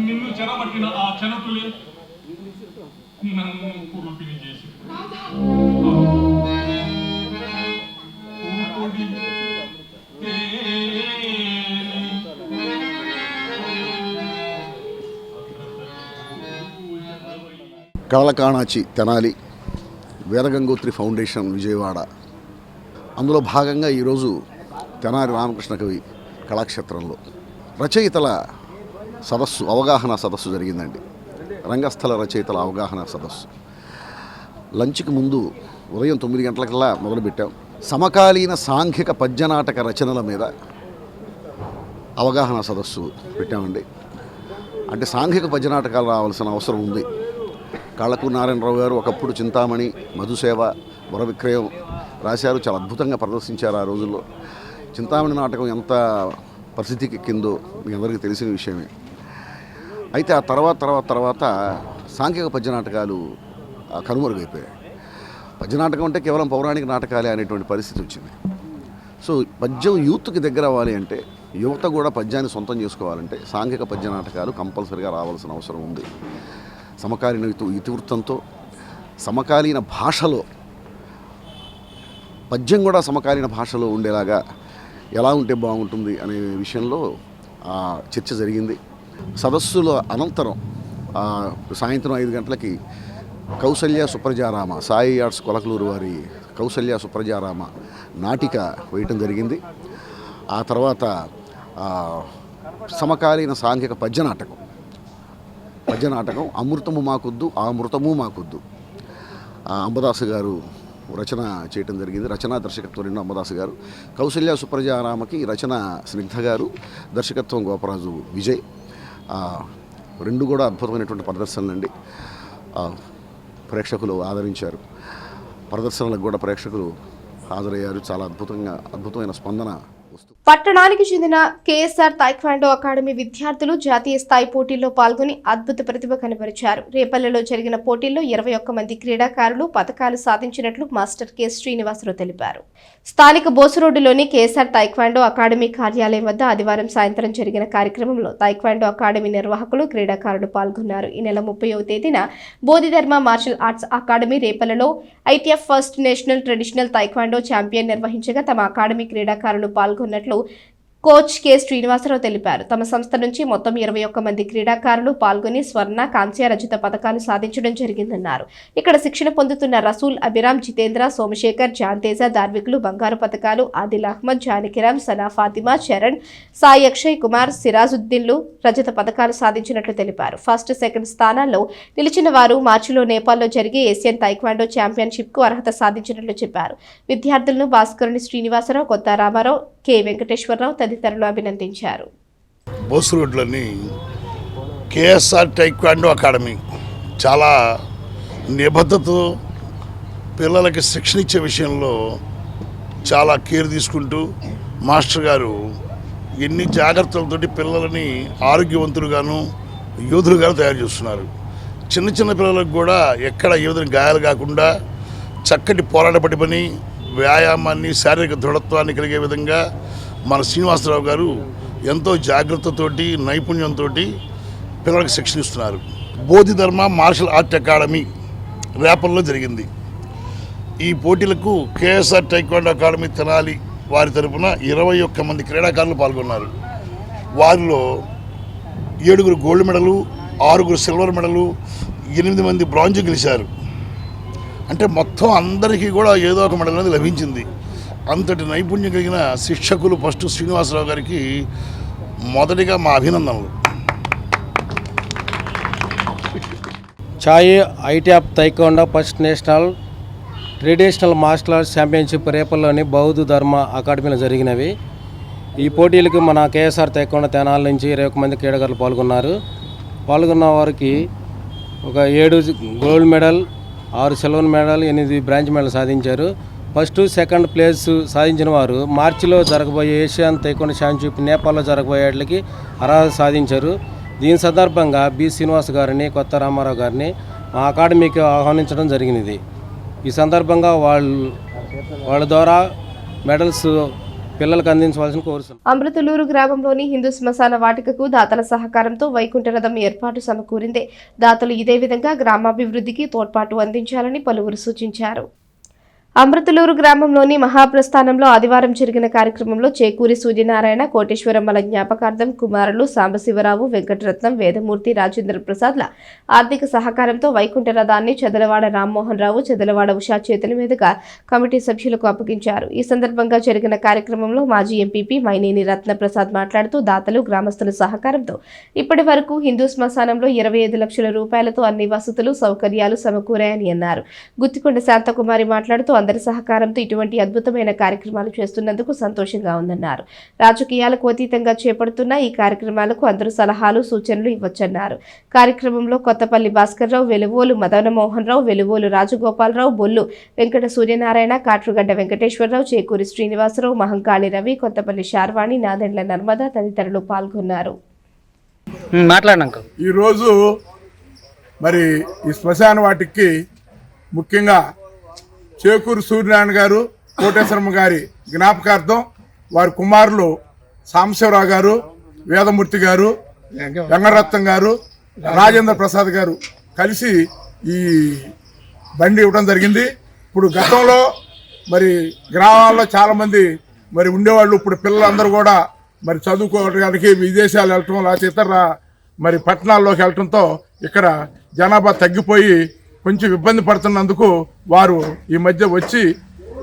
నిన్ను చెరబట్టిన ఆ క్షణకులే నన్ను కురుపిని చేసి కళలకాణాచి తెనాలి వేదగంగోత్రి ఫౌండేషన్ విజయవాడ అందులో భాగంగా ఈరోజు తెనాలి రామకృష్ణ కవి కళాక్షేత్రంలో రచయితల సదస్సు అవగాహన సదస్సు జరిగిందండి. రంగస్థల రచయితల అవగాహన సదస్సు లంచ్కి ముందు ఉదయం 9 గంటలకల్లా మొదలుపెట్టాం. సమకాలీన సాంఘిక పద్యనాటక రచనల మీద అవగాహన సదస్సు పెట్టామండి. అంటే సాంఘిక పద్యనాటకాలు రావాల్సిన అవసరం ఉంది. కాళ్ళకు నారాయణరావు గారు ఒకప్పుడు చింతామణి, మధుసేవ, వర విక్రయం రాశారు. చాలా అద్భుతంగా ప్రదర్శించారు ఆ రోజుల్లో. చింతామణి నాటకం ఎంత పరిస్థితికి ఎక్కిందో మీ అందరికీ తెలిసిన విషయమే. అయితే ఆ తర్వాత సాంఘిక పద్యనాటకాలు కనుమరుగైపోయాయి. పద్యనాటకం అంటే కేవలం పౌరాణిక నాటకాలే అనేటువంటి పరిస్థితి వచ్చింది. సో పద్యం యూత్కి దగ్గర అవ్వాలి అంటే, యువత కూడా పద్యాన్ని సొంతం చేసుకోవాలంటే సాంఘిక పద్యనాటకాలు కంపల్సరీగా రావాల్సిన అవసరం ఉంది. సమకాలీన ఇతివృత్తంతో సమకాలీన భాషలో, పద్యం కూడా సమకాలీన భాషలో ఉండేలాగా ఎలా ఉంటే బాగుంటుంది అనే విషయంలో చర్చ జరిగింది. సదస్సుల అనంతరం సాయంత్రం 5 గంటలకి కౌసల్య సుప్రజారామ, సాయి ఆర్ట్స్ కొలకలూరు వారి కౌసల్య సుప్రజారామ నాటిక వేయటం జరిగింది. ఆ తర్వాత సమకాలీన సాంఘిక పద్యనాటకం అమృతము మాకొద్దు ఆ మృతము మాకొద్దు అంబదాసు గారు రచన చేయటం జరిగింది. రచన దర్శకత్వం రెండు అంబదాసు గారు. కౌసల్య సుప్రజారామకి రచన స్నిగ్ధ గారు, దర్శకత్వం గోపరాజు విజయ్. రెండు కూడా అద్భుతమైనటువంటి ప్రదర్శనలండి. ప్రేక్షకులు ఆదరించారు. ప్రదర్శనలకు కూడా ప్రేక్షకులు హాజరయ్యారు. చాలా అద్భుతమైన స్పందన. పట్టణానికి చెందిన కేఎస్ఆర్ తైక్వాండో అకాడమీ విద్యార్థులు జాతీయ స్థాయి పోటీల్లో పాల్గొని అద్భుత ప్రతిభ కనబరిచారు. రేపల్లెలో జరిగిన పోటీల్లో 21 మంది క్రీడాకారులు పతకాలు సాధించినట్లు మాస్టర్ కె శ్రీనివాసరావు తెలిపారు. స్థానిక బోసురోడ్డులోని కేఎస్ఆర్ తైక్వాండో అకాడమీ కార్యాలయం వద్ద ఆదివారం సాయంత్రం జరిగిన కార్యక్రమంలో తైక్వాండో అకాడమీ నిర్వాహకులు, క్రీడాకారులు పాల్గొన్నారు. ఈ నెల 30వ తేదీన బోధిధర్మ మార్షల్ ఆర్ట్స్ అకాడమీ రేపల్లెలో ITF first national traditional taekwondo champion నిర్వహించగా తమ అకాడమీ క్రీడాకారులు పాల్గొన్నట్లు కోచ్ కె శ్రీనివాసరావు తెలిపారు. తమ సంస్థ నుంచి మొత్తం 21 మంది క్రీడాకారులు పాల్గొని స్వర్ణ, కాంస్య, రజత పథకాలు సాధించడం జరిగిందన్నారు. ఇక్కడ శిక్షణ పొందుతున్న రసూల్, అభిరామ్, జితేంద్ర, సోమశేఖర్, జాన్తేజ, దార్వికులు బంగారు పథకాలు, ఆదిల్ అహ్మద్, జానకిరామ్, సనా ఫాతిమా, చరణ్, సాయి అక్షయ్ కుమార్, సిరాజుద్దీన్లు రజత పథకాలు సాధించినట్లు తెలిపారు. ఫస్ట్, సెకండ్ స్థానాల్లో నిలిచిన వారు మార్చిలో నేపాల్లో జరిగే ఏషియన్ తైక్వాండో ఛాంపియన్షిప్ కు అర్హత సాధించినట్లు చెప్పారు. విద్యార్థులను భాస్కరుని శ్రీనివాసరావు, కొత్త రామారావు, కె వెంకటేశ్వరరావు తదితరులు అభినందించారు. బోస్ రోడ్లోని కేఎస్ఆర్ టైక్వాండో అకాడమీ చాలా నిబద్ధతతో పిల్లలకి శిక్షణ ఇచ్చే విషయంలో చాలా కేర్ తీసుకుంటూ మాస్టర్ గారు ఎన్ని జాగ్రత్తలతోటి పిల్లలని ఆరోగ్యవంతులుగాను యోధులుగాను తయారు చేస్తున్నారు. చిన్న చిన్న పిల్లలకు కూడా ఎక్కడ ఏ విధంగా గాయాలు కాకుండా చక్కటి పోరాట పటిమని, వ్యాయామాన్ని, శారీరక దృఢత్వాన్ని కలిగే విధంగా మన శ్రీనివాసరావు గారు ఎంతో జాగ్రత్తతోటి, నైపుణ్యంతో పిల్లలకు శిక్షణ ఇస్తున్నారు. బోధిధర్మ మార్షల్ ఆర్ట్ అకాడమీ రేపల్లో జరిగింది. ఈ పోటీలకు కేఎస్ఆర్ టైక్వాండో అకాడమీ తెనాలి వారి తరపున 21 మంది క్రీడాకారులు పాల్గొన్నారు. వారిలో 7 గోల్డ్ మెడలు, 6 సిల్వర్ మెడలు, 8 మంది బ్రాంజ్ గెలిచారు. అంటే మొత్తం అందరికీ కూడా ఏదో ఒక మెడల్ అనేది లభించింది. అంతటి నైపుణ్యం కలిగిన శిక్షకులు ఫస్ట్ శ్రీనివాసరావు గారికి మొదటిగా మా అభినందనలు. చాయి ఐటాప్ taekwondo first national traditional martial arts championship రేపల్లోని బౌద్ధ ధర్మ అకాడమీలో జరిగినవి. ఈ పోటీలకు మన కేఎస్ఆర్ తైక్వాండో తెనాలి నుంచి 21 మంది క్రీడాకారులు పాల్గొన్నారు. పాల్గొన్న వారికి ఒక 7 gold medal, 6 silver medal, 8 bronze medal సాధించారు. ఫస్ట్, సెకండ్ ప్లేస్ సాధించిన వారు మార్చిలో జరగబోయే ఏషియన్ తైక్వాండో ఛాంపియన్షిప్ నేపాల్లో జరగబోయేట్లకి అర్హత సాధించారు. దీని సందర్భంగా బి శ్రీనివాస్ గారిని, కొత్త రామారావు గారిని మా అకాడమీకి ఆహ్వానించడం జరిగినది. ఈ సందర్భంగా వాళ్ళ ద్వారా మెడల్స్ పిల్లలకు అందించవలసిన కోరుతున్నాం. అమృతలూరు గ్రామంలోని హిందూ శ్మశాన వాటికకు దాతల సహకారంతో వైకుంఠ రథం ఏర్పాటు సమకూరింది. దాతలు ఇదే విధంగా గ్రామాభివృద్ధికి తోడ్పాటు అందించాలని పలువురు సూచించారు. అమృతలూరు గ్రామంలోని మహాప్రస్థానంలో ఆదివారం జరిగిన కార్యక్రమంలో చేకూరి సూర్యనారాయణ, కోటేశ్వరమ్మల జ్ఞాపకార్థం కుమారులు సాంబశివరావు, వెంకటరత్నం, వేదమూర్తి, రాజేంద్ర ప్రసాద్ల ఆర్థిక సహకారంతో వైకుంఠ రథాన్ని చెదలవాడ రామ్మోహన్ రావు, చెదలవాడ ఉషా చేతుల మీదుగా కమిటీ సభ్యులకు అప్పగించారు. ఈ సందర్భంగా జరిగిన కార్యక్రమంలో మాజీ ఎంపీపీ మైనేని రత్నప్రసాద్ మాట్లాడుతూ దాతలు, గ్రామస్తుల సహకారంతో ఇప్పటి వరకు హిందూ శ్మశానంలో 25 లక్షల రూపాయలతో అన్ని వసతులు, సౌకర్యాలు సమకూరాయని అన్నారు. గుత్తికొండ శాంతకుమారి మాట్లాడుతూ అందరి సహకారంతో ఇటువంటి అద్భుతమైన కార్యక్రమాలు చేస్తున్నందుకు సంతోషంగా ఉందన్నారు. రాజకీయాలకు అతీతంగా చేపడుతున్న ఈ కార్యక్రమాలకు అందరూ సలహాలు, సూచనలు ఇవ్వచ్చన్నారు. కార్యక్రమంలో కొత్తపల్లి భాస్కర్రావు, వెలువోలు మదనమోహన్ రావు, వెలువోలు రాజగోపాలరావు, బొల్లు వెంకట సూర్యనారాయణ, కాట్రుగడ్డ వెంకటేశ్వరరావు, చేకూరి శ్రీనివాసరావు, మహంకాళి రవి, కొత్తపల్లి శార్వాణి, నాదెండ్ల నర్మద తదితరులు పాల్గొన్నారు. ఈరోజు మరి ఈ శ్మశాన వాటికి ముఖ్యంగా చేకూరు సూర్యనారాయణ గారు, కోటేశ్వరమ్మ గారి జ్ఞాపకార్థం వారి కుమారులు సాంబశివరావు గారు, వేదమూర్తి గారు, వెంకటరత్నం గారు, రాజేంద్ర ప్రసాద్ గారు కలిసి ఈ బండి ఇవ్వడం జరిగింది. ఇప్పుడు గతంలో మరి గ్రామాల్లో చాలామంది మరి ఉండేవాళ్ళు. ఇప్పుడు పిల్లలందరూ కూడా మరి చదువుకోవడానికి విదేశాలు వెళ్ళటం, లేకపోతే ఇతర మరి పట్టణాల్లోకి వెళ్ళటంతో ఇక్కడ జనాభా తగ్గిపోయి కొంచెం ఇబ్బంది పడుతున్నందుకు వారు ఈ మధ్య వచ్చి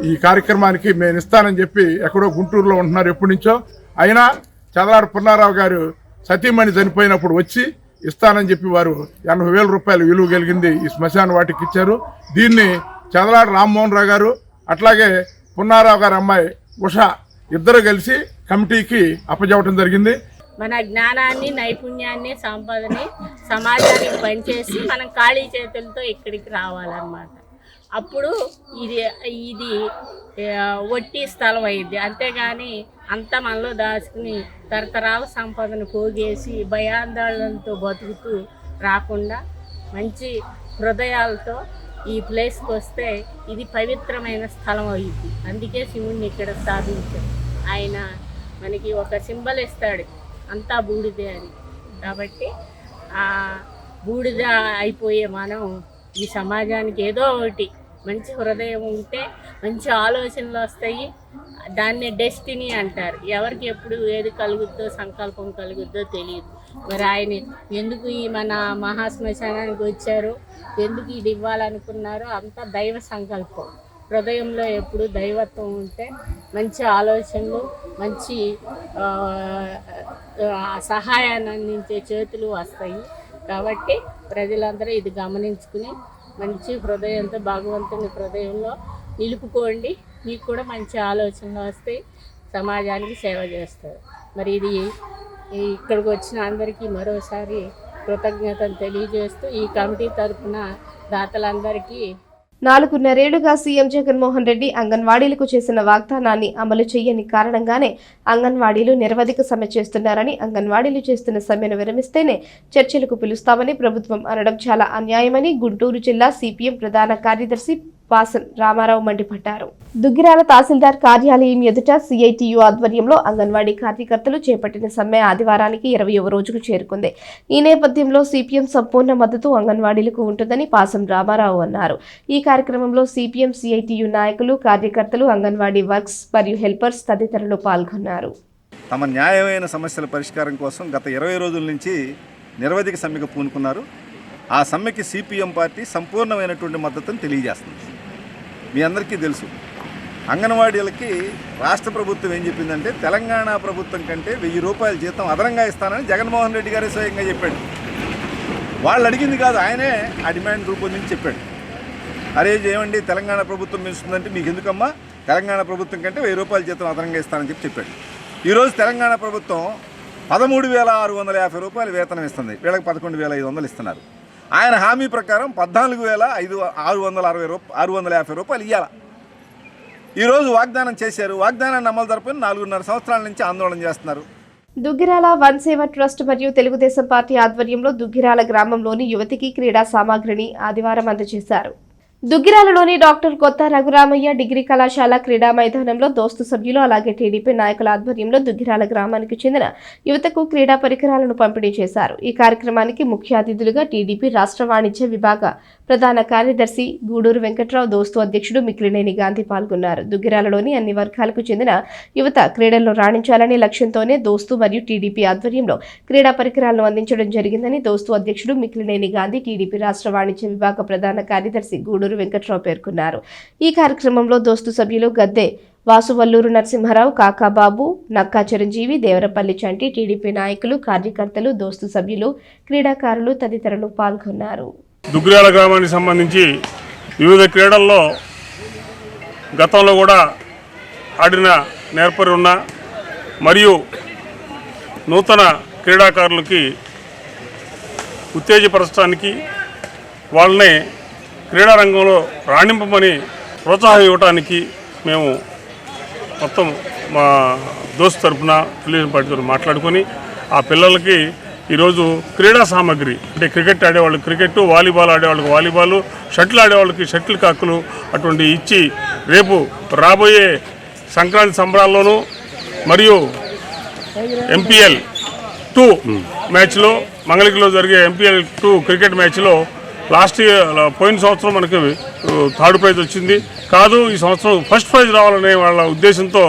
ఈ కార్యక్రమానికి నేను ఇస్తానని చెప్పి ఎక్కడో గుంటూరులో ఉంటున్నారు ఎప్పటి నుంచో. అయినా చదలాడ పున్నారావు గారు సతీమణి చనిపోయినప్పుడు వచ్చి ఇస్తానని చెప్పి వారు 80,000 రూపాయలు విలువ కలిగింది ఈ శ్మశాన వాటికి ఇచ్చారు. దీన్ని చదలాడ రామ్మోహన్ రావు గారు అట్లాగే పున్నారావు గారి అమ్మాయి ఉషా ఇద్దరు కలిసి కమిటీకి అప్పచెప్పడం జరిగింది. మన జ్ఞానాన్ని, నైపుణ్యాన్ని, సంపదని సమాజానికి పనిచేసి మనం ఖాళీ చేతులతో ఇక్కడికి రావాలన్నమాట. అప్పుడు ఇది ఒట్టి స్థలం అయింది. అంతేగాని అంత మనలో దాచుకుని తరతరాల సంపదను పోగేసి భయాందోళనతో బతుకుతూ రాకుండా మంచి హృదయాలతో ఈ ప్లేస్కి వస్తే ఇది పవిత్రమైన స్థలం అయింది. అందుకే శివుణ్ణి ఇక్కడ స్థాపించారు. ఆయన మనకి ఒక సింబల్ ఇస్తాడు, అంతా బూడిదే అని. కాబట్టి ఆ బూడిద అయిపోయే మనం ఈ సమాజానికి ఏదో ఒకటి మంచి హృదయం ఉంటే మంచి ఆలోచనలు వస్తాయి. దాన్ని డెస్టినీ అంటారు. ఎవరికి ఎప్పుడు ఏది కలుగుద్దో, సంకల్పం కలుగుద్దో తెలియదు. మరి ఆయన ఎందుకు ఈ మన మహాశ్మశానానికి వచ్చారో, ఎందుకు ఇది ఇవ్వాలనుకున్నారో అంతా దైవ సంకల్పం. హృదయంలో ఎప్పుడు దైవత్వం ఉంటే మంచి ఆలోచనలు, మంచి సహాయాన్ని అందించే చేతులు వస్తాయి. కాబట్టి ప్రజలందరూ ఇది గమనించుకుని మంచి హృదయంతో భగవంతుని హృదయంలో నిలుపుకోండి. మీకు కూడా మంచి ఆలోచనలు వస్తాయి, సమాజానికి సేవ చేస్తారు. మరి ఇది ఇక్కడికి వచ్చిన అందరికీ మరోసారి కృతజ్ఞతలు తెలియజేస్తూ ఈ కమిటీ తరఫున దాతలందరికీ 4.5 ఏళ్లుగా సీఎం జగన్మోహన్ రెడ్డి అంగన్వాడీలకు చేసిన వాగ్దానాన్ని అమలు చేయని కారణంగానే అంగన్వాడీలు నిరవధిక సమ్మె చేస్తున్నారని, అంగన్వాడీలు చేస్తున్న సమ్మెను విరమిస్తేనే చర్చలకు పిలుస్తామని ప్రభుత్వం అనడం చాలా అన్యాయమని గుంటూరు జిల్లా సిపిఎం ప్రధాన కార్యదర్శి పాసం రామారావు మండిపడ్డారు. దుగ్గిరాల తహసీల్దార్ కార్యాలయం ఎదుట సిఐటియు ఆధ్వర్యంలో అంగన్వాడీ కార్యకర్తలు చేపట్టిన సమ్మె ఆదివారానికి 20వ రోజుకు చేరుకుంది. ఈ నేపథ్యంలో సిపిఎం సంపూర్ణ మద్దతు అంగన్వాడీలకు ఉంటుందని పాసం రామారావు అన్నారు. ఈ కార్యక్రమంలో సిపిఎం సిఐటియు నాయకులు, కార్యకర్తలు, అంగన్వాడీ వర్క్స్ మరియు హెల్పర్స్ తదితరులు పాల్గొన్నారు. తమ న్యాయమైన సమస్యల పరిష్కారం కోసం గత 20 రోజుల నుంచి నిరవధిక సమ్మెకు పూనుకున్నారు. ఆ సమ్మెకి సిపిఎం పార్టీ సంపూర్ణమైనటువంటి మద్దతును తెలియజేస్తుంది. మీ అందరికీ తెలుసు, అంగన్వాడీలకి రాష్ట్ర ప్రభుత్వం ఏం చెప్పిందంటే తెలంగాణ ప్రభుత్వం కంటే 1000 రూపాయల జీతం అదనంగా ఇస్తానని జగన్మోహన్ రెడ్డి గారే స్వయంగా చెప్పాడు. వాళ్ళు అడిగింది కాదు, ఆయనే ఆ డిమాండ్ రూపొందించి చెప్పాడు. అరే ఏమండి తెలంగాణ ప్రభుత్వం పెంచుతుందంటే మీకు ఎందుకమ్మా, తెలంగాణ ప్రభుత్వం కంటే 1000 రూపాయల జీతం అదనంగా ఇస్తానని చెప్పాడు. ఈరోజు తెలంగాణ ప్రభుత్వం 13,650 రూపాయలు వేతనం ఇస్తుంది, వీళ్ళకి 11,500 ఇస్తున్నారు. ఆయన హామీ ప్రకారం 14,650 రూపాయలు ఇవ్వాలి. ఈరోజు వాగ్దానం చేశారు. వాగ్దానాన్ని అమలు జరపని 4.5 సంవత్సరాల నుంచి ఆందోళన చేస్తున్నారు. దుగ్గిరాల వన్ సేవ ట్రస్ట్ మరియు తెలుగుదేశం పార్టీ ఆధ్వర్యంలో దుగ్గిరాల గ్రామంలోని యువతికి క్రీడా సామాగ్రిని ఆదివారం అందజేశారు. దుగ్గిరాలలోని డాక్టర్ కొత్త రఘురామయ్య డిగ్రీ కళాశాల క్రీడా మైదానంలో దోస్తు సభ్యులు అలాగే టీడీపీ నాయకుల ఆధ్వర్యంలో దుగ్గిరాల గ్రామానికి చెందిన యువతకు క్రీడా పరికరాలను పంపిణీ చేశారు. ఈ కార్యక్రమానికి ముఖ్య అతిథులుగా టీడీపీ రాష్ట్ర వాణిజ్య విభాగ ప్రధాన కార్యదర్శి గూడూరు వెంకట్రావు, దోస్తు అధ్యక్షుడు మిక్కిలినేని గాంధీ పాల్గొన్నారు. దుగ్గిరాలలోని అన్ని వర్గాలకు చెందిన యువత క్రీడల్లో రాణించాలనే లక్ష్యంతోనే దోస్తు మరియు టీడీపీ ఆధ్వర్యంలో క్రీడా పరికరాలను అందించడం జరిగిందని దోస్తు అధ్యక్షుడు మిక్కిలినేని గాంధీ, టీడీపీ రాష్ట్ర వాణిజ్య విభాగ ప్రధాన కార్యదర్శి గూడూరు వెంకట్రావు పేర్కొన్నారు. ఈ కార్యక్రమంలో దోస్తు సభ్యులు గద్దె వాసువల్లూరు నరసింహారావు, కాకాబాబు, నక్కా చిరంజీవి, దేవరపల్లి చంటి, టీడీపీ నాయకులు, కార్యకర్తలు, దోస్తు సభ్యులు, క్రీడాకారులు తదితరులు పాల్గొన్నారు. దుగ్గిరాల గ్రామానికి సంబంధించి వివిధ క్రీడల్లో గతంలో కూడా ఆడిన నేర్పరి ఉన్న మరియు నూతన క్రీడాకారులకి ఉత్తేజపరచడానికి వాళ్ళని క్రీడా రంగంలో రాణింపమని ప్రోత్సాహం ఇవ్వడానికి మేము మొత్తం మా దోస్తు తరఫున తెలుగుదేశం పార్టీ తరఫున మాట్లాడుకొని ఆ పిల్లలకి ఈరోజు క్రీడా సామాగ్రి అంటే క్రికెట్ ఆడేవాళ్ళకి క్రికెట్, వాలీబాల్ ఆడేవాళ్ళకి వాలీబాల్, షటిల్ ఆడేవాళ్ళకి షటిల్ కాకులు అటువంటి ఇచ్చి రేపు రాబోయే సంక్రాంతి సంబరాల్లోనూ మరియు ఎంపీఎల్ 2 మ్యాచ్లో మంగళగిరిలో జరిగే ఎంపీఎల్ 2 క్రికెట్ మ్యాచ్లో లాస్ట్ ఇయర్ పోయిన సంవత్సరం మనకి 3rd ప్రైజ్ వచ్చింది కాదు, ఈ సంవత్సరం ఫస్ట్ ప్రైజ్ రావాలనే వాళ్ళ ఉద్దేశంతో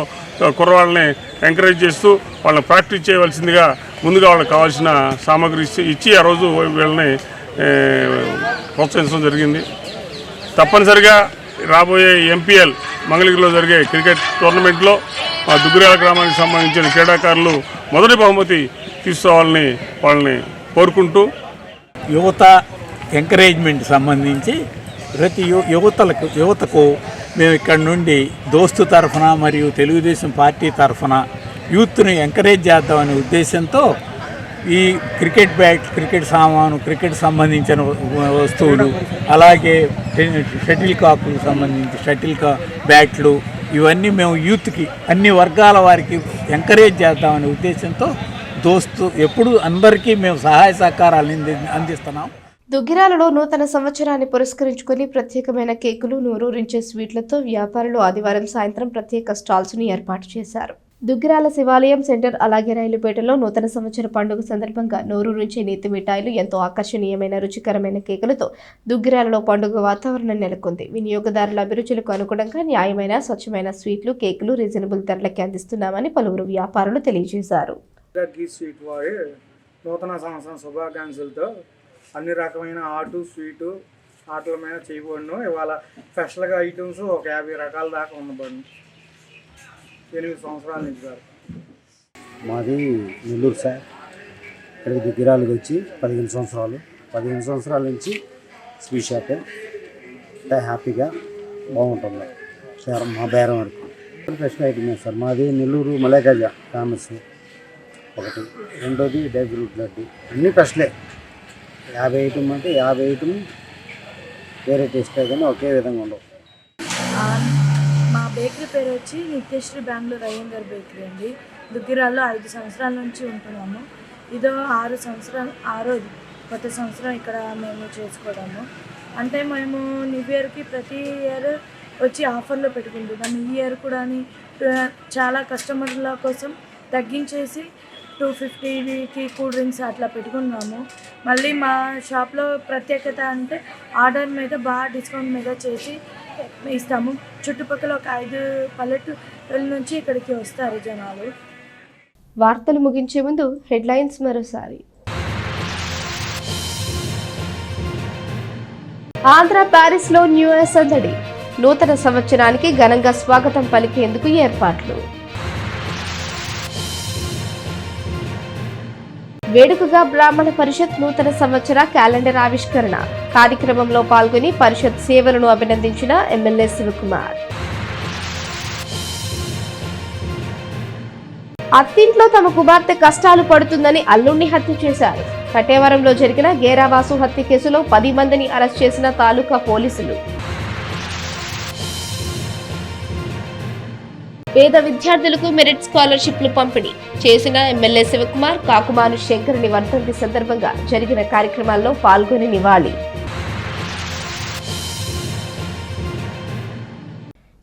కుర్రవాళ్ళని ఎంకరేజ్ చేస్తూ వాళ్ళని ప్రాక్టీస్ చేయవలసిందిగా ముందుగా వాళ్ళకి కావాల్సిన సామాగ్రి ఇచ్చి ఆ రోజు వీళ్ళని ప్రోత్సహించడం జరిగింది. తప్పనిసరిగా రాబోయే ఎంపీఎల్ మంగళగిరిలో జరిగే క్రికెట్ టోర్నమెంట్లో మా దుగ్గిరాల గ్రామానికి సంబంధించిన క్రీడాకారులు మొదటి బహుమతి తీసుకోవాలని వాళ్ళని కోరుకుంటూ యువత ఎంకరేజ్మెంట్ సంబంధించి ప్రతి యువతకు మేము ఇక్కడ నుండి దోస్తు తరఫున మరియు తెలుగుదేశం పార్టీ తరఫున యూత్ని ఎంకరేజ్ చేద్దామనే ఉద్దేశంతో ఈ క్రికెట్ బ్యాట్, క్రికెట్ సామాను, క్రికెట్ సంబంధించిన వస్తువులు, అలాగే షటిల్ కాకులకు సంబంధించి షటిల్ బ్యాట్లు ఇవన్నీ మేము యూత్కి అన్ని వర్గాల వారికి ఎంకరేజ్ చేద్దామనే ఉద్దేశంతో దోస్తు ఎప్పుడు అందరికీ మేము సహాయ సహకారాలు అందిస్తున్నాం. దుగ్గిరాలలో నూతన సంవత్సరాన్ని పురస్కరించుకుని ప్రత్యేకమైన కేకులు, నూరూరించే స్వీట్లతో వ్యాపారులు ఆదివారం సాయంత్రం ప్రత్యేక స్టాల్స్ ను ఏర్పాటు చేశారు. దుగ్గిరాల శివాలయం సెంటర్ అలాగే రైలుపేటలో నూతన సంవత్సర పండుగ సందర్భంగా నోరు నుంచి నేతి మిఠాయిలు ఎంతో ఆకర్షణీయమైన రుచికరమైన కేకులతో దుగ్గిరాలలో పండుగ వాతావరణం నెలకొంది. వినియోగదారుల అభిరుచులకు అనుగుణంగా న్యాయమైన స్వచ్ఛమైన స్వీట్లు కేకులు రీజనబుల్ ధరలకి అందిస్తున్నామని పలువురు వ్యాపారులు తెలియజేశారు. నూతన సంవత్సరం శుభాకాంక్షలతో అన్ని రకమైన స్వీటు ఆటల మీద చేయబడిను. ఇవాళ స్పెషల్గా ఐటమ్స్ ఒక 50 రకాల దాకా ఉండబడిను. 8 సంవత్సరాల నుంచి సార్. మాది నెల్లూరు సార్. ఇక్కడికి దుగ్గిరాలకు వచ్చి 15 సంవత్సరాల నుంచి స్వీట్ షాప్ హ్యాపీగా బాగుంటుంది మా బేరం వరకు. ఫ్రెష్ ఐటమే సార్. మాది నెల్లూరు మలేకాజా ఫేమస్ ఒకటి. రెండోది డ్రై ఫ్రూట్ లడ్డు. అన్నీ ఫ్రెష్లే. 50 ఐటమ్ అంటే 50 ఐటమ్ వేరే టేస్టే కానీ ఒకే విధంగా ఉండవు. మా బేకరీ పేరు వచ్చి నిత్యశ్రీ బెంగళూరు అయ్యంగార్ బేకరీ అండి. దుగ్గిరాల్లో 5 సంవత్సరాల నుంచి ఉంటున్నాము. ఇదో 6 కొత్త సంవత్సరం ఇక్కడ మేము చేసుకోవడము. అంటే మేము న్యూ ఇయర్కి ప్రతి ఇయర్ వచ్చి ఆఫర్లో పెట్టుకుంటున్నాము. ఈ ఇయర్ కూడా చాలా కస్టమర్ల కోసం తగ్గించేసి 250కి కూల్ డ్రింక్స్ అట్లా పెట్టుకున్నాము. మళ్ళీ మా షాప్లో ప్రత్యేకత అంటే ఆర్డర్ మీద బాగా డిస్కౌంట్ మీద చేసి ఇస్తాము. చుట్టుపక్కల ఒక 5 పల్లెటూళ్ళ నుంచి ఇక్కడికి వస్తారు జనాలు. వార్తలు ముగించే ముందు హెడ్లైన్స్ మరోసారి. ఆంధ్ర ప్యారిస్లో న్యూ ఇయర్ సందడి. నూతన సంవత్సరానికి ఘనంగా స్వాగతం పలికేందుకు ఏర్పాట్లు. వేడుకగా బ్రాహ్మణ పరిషత్ నూతన సంవత్సర క్యాలెండర్ ఆవిష్కరణ. కార్యక్రమంలో పాల్గొని పరిషత్ సేవలను అభినందించిన ఎమ్మెల్యే శివకుమార్. అత్తింట్లో తమ కుమార్తె కష్టాలు పడుతుందని అల్లుణ్ణి హత్య చేశారు. కటేవరంలో జరిగిన గేరావాసు హత్య కేసులో 10 మందిని అరెస్ట్ చేసిన తాలూకా పోలీసులు. పేద విద్యార్థులకు మెరిట్ స్కాలర్షిప్లు పంపిణీ చేసిన ఎమ్మెల్యే శివకుమార్. కాకుమాను శంకరుని వర్ధంతి సందర్భంగా జరిగిన కార్యక్రమాల్లో పాల్గొని నివాళి.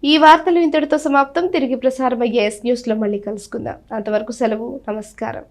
ఈ వార్తలు ఇంతటితో సమాప్తం. తిరిగి ప్రసారమయ్యే ఎస్ న్యూస్ లో మళ్ళీ కలుసుకుందాం. అంతవరకు సెలవు. నమస్కారం.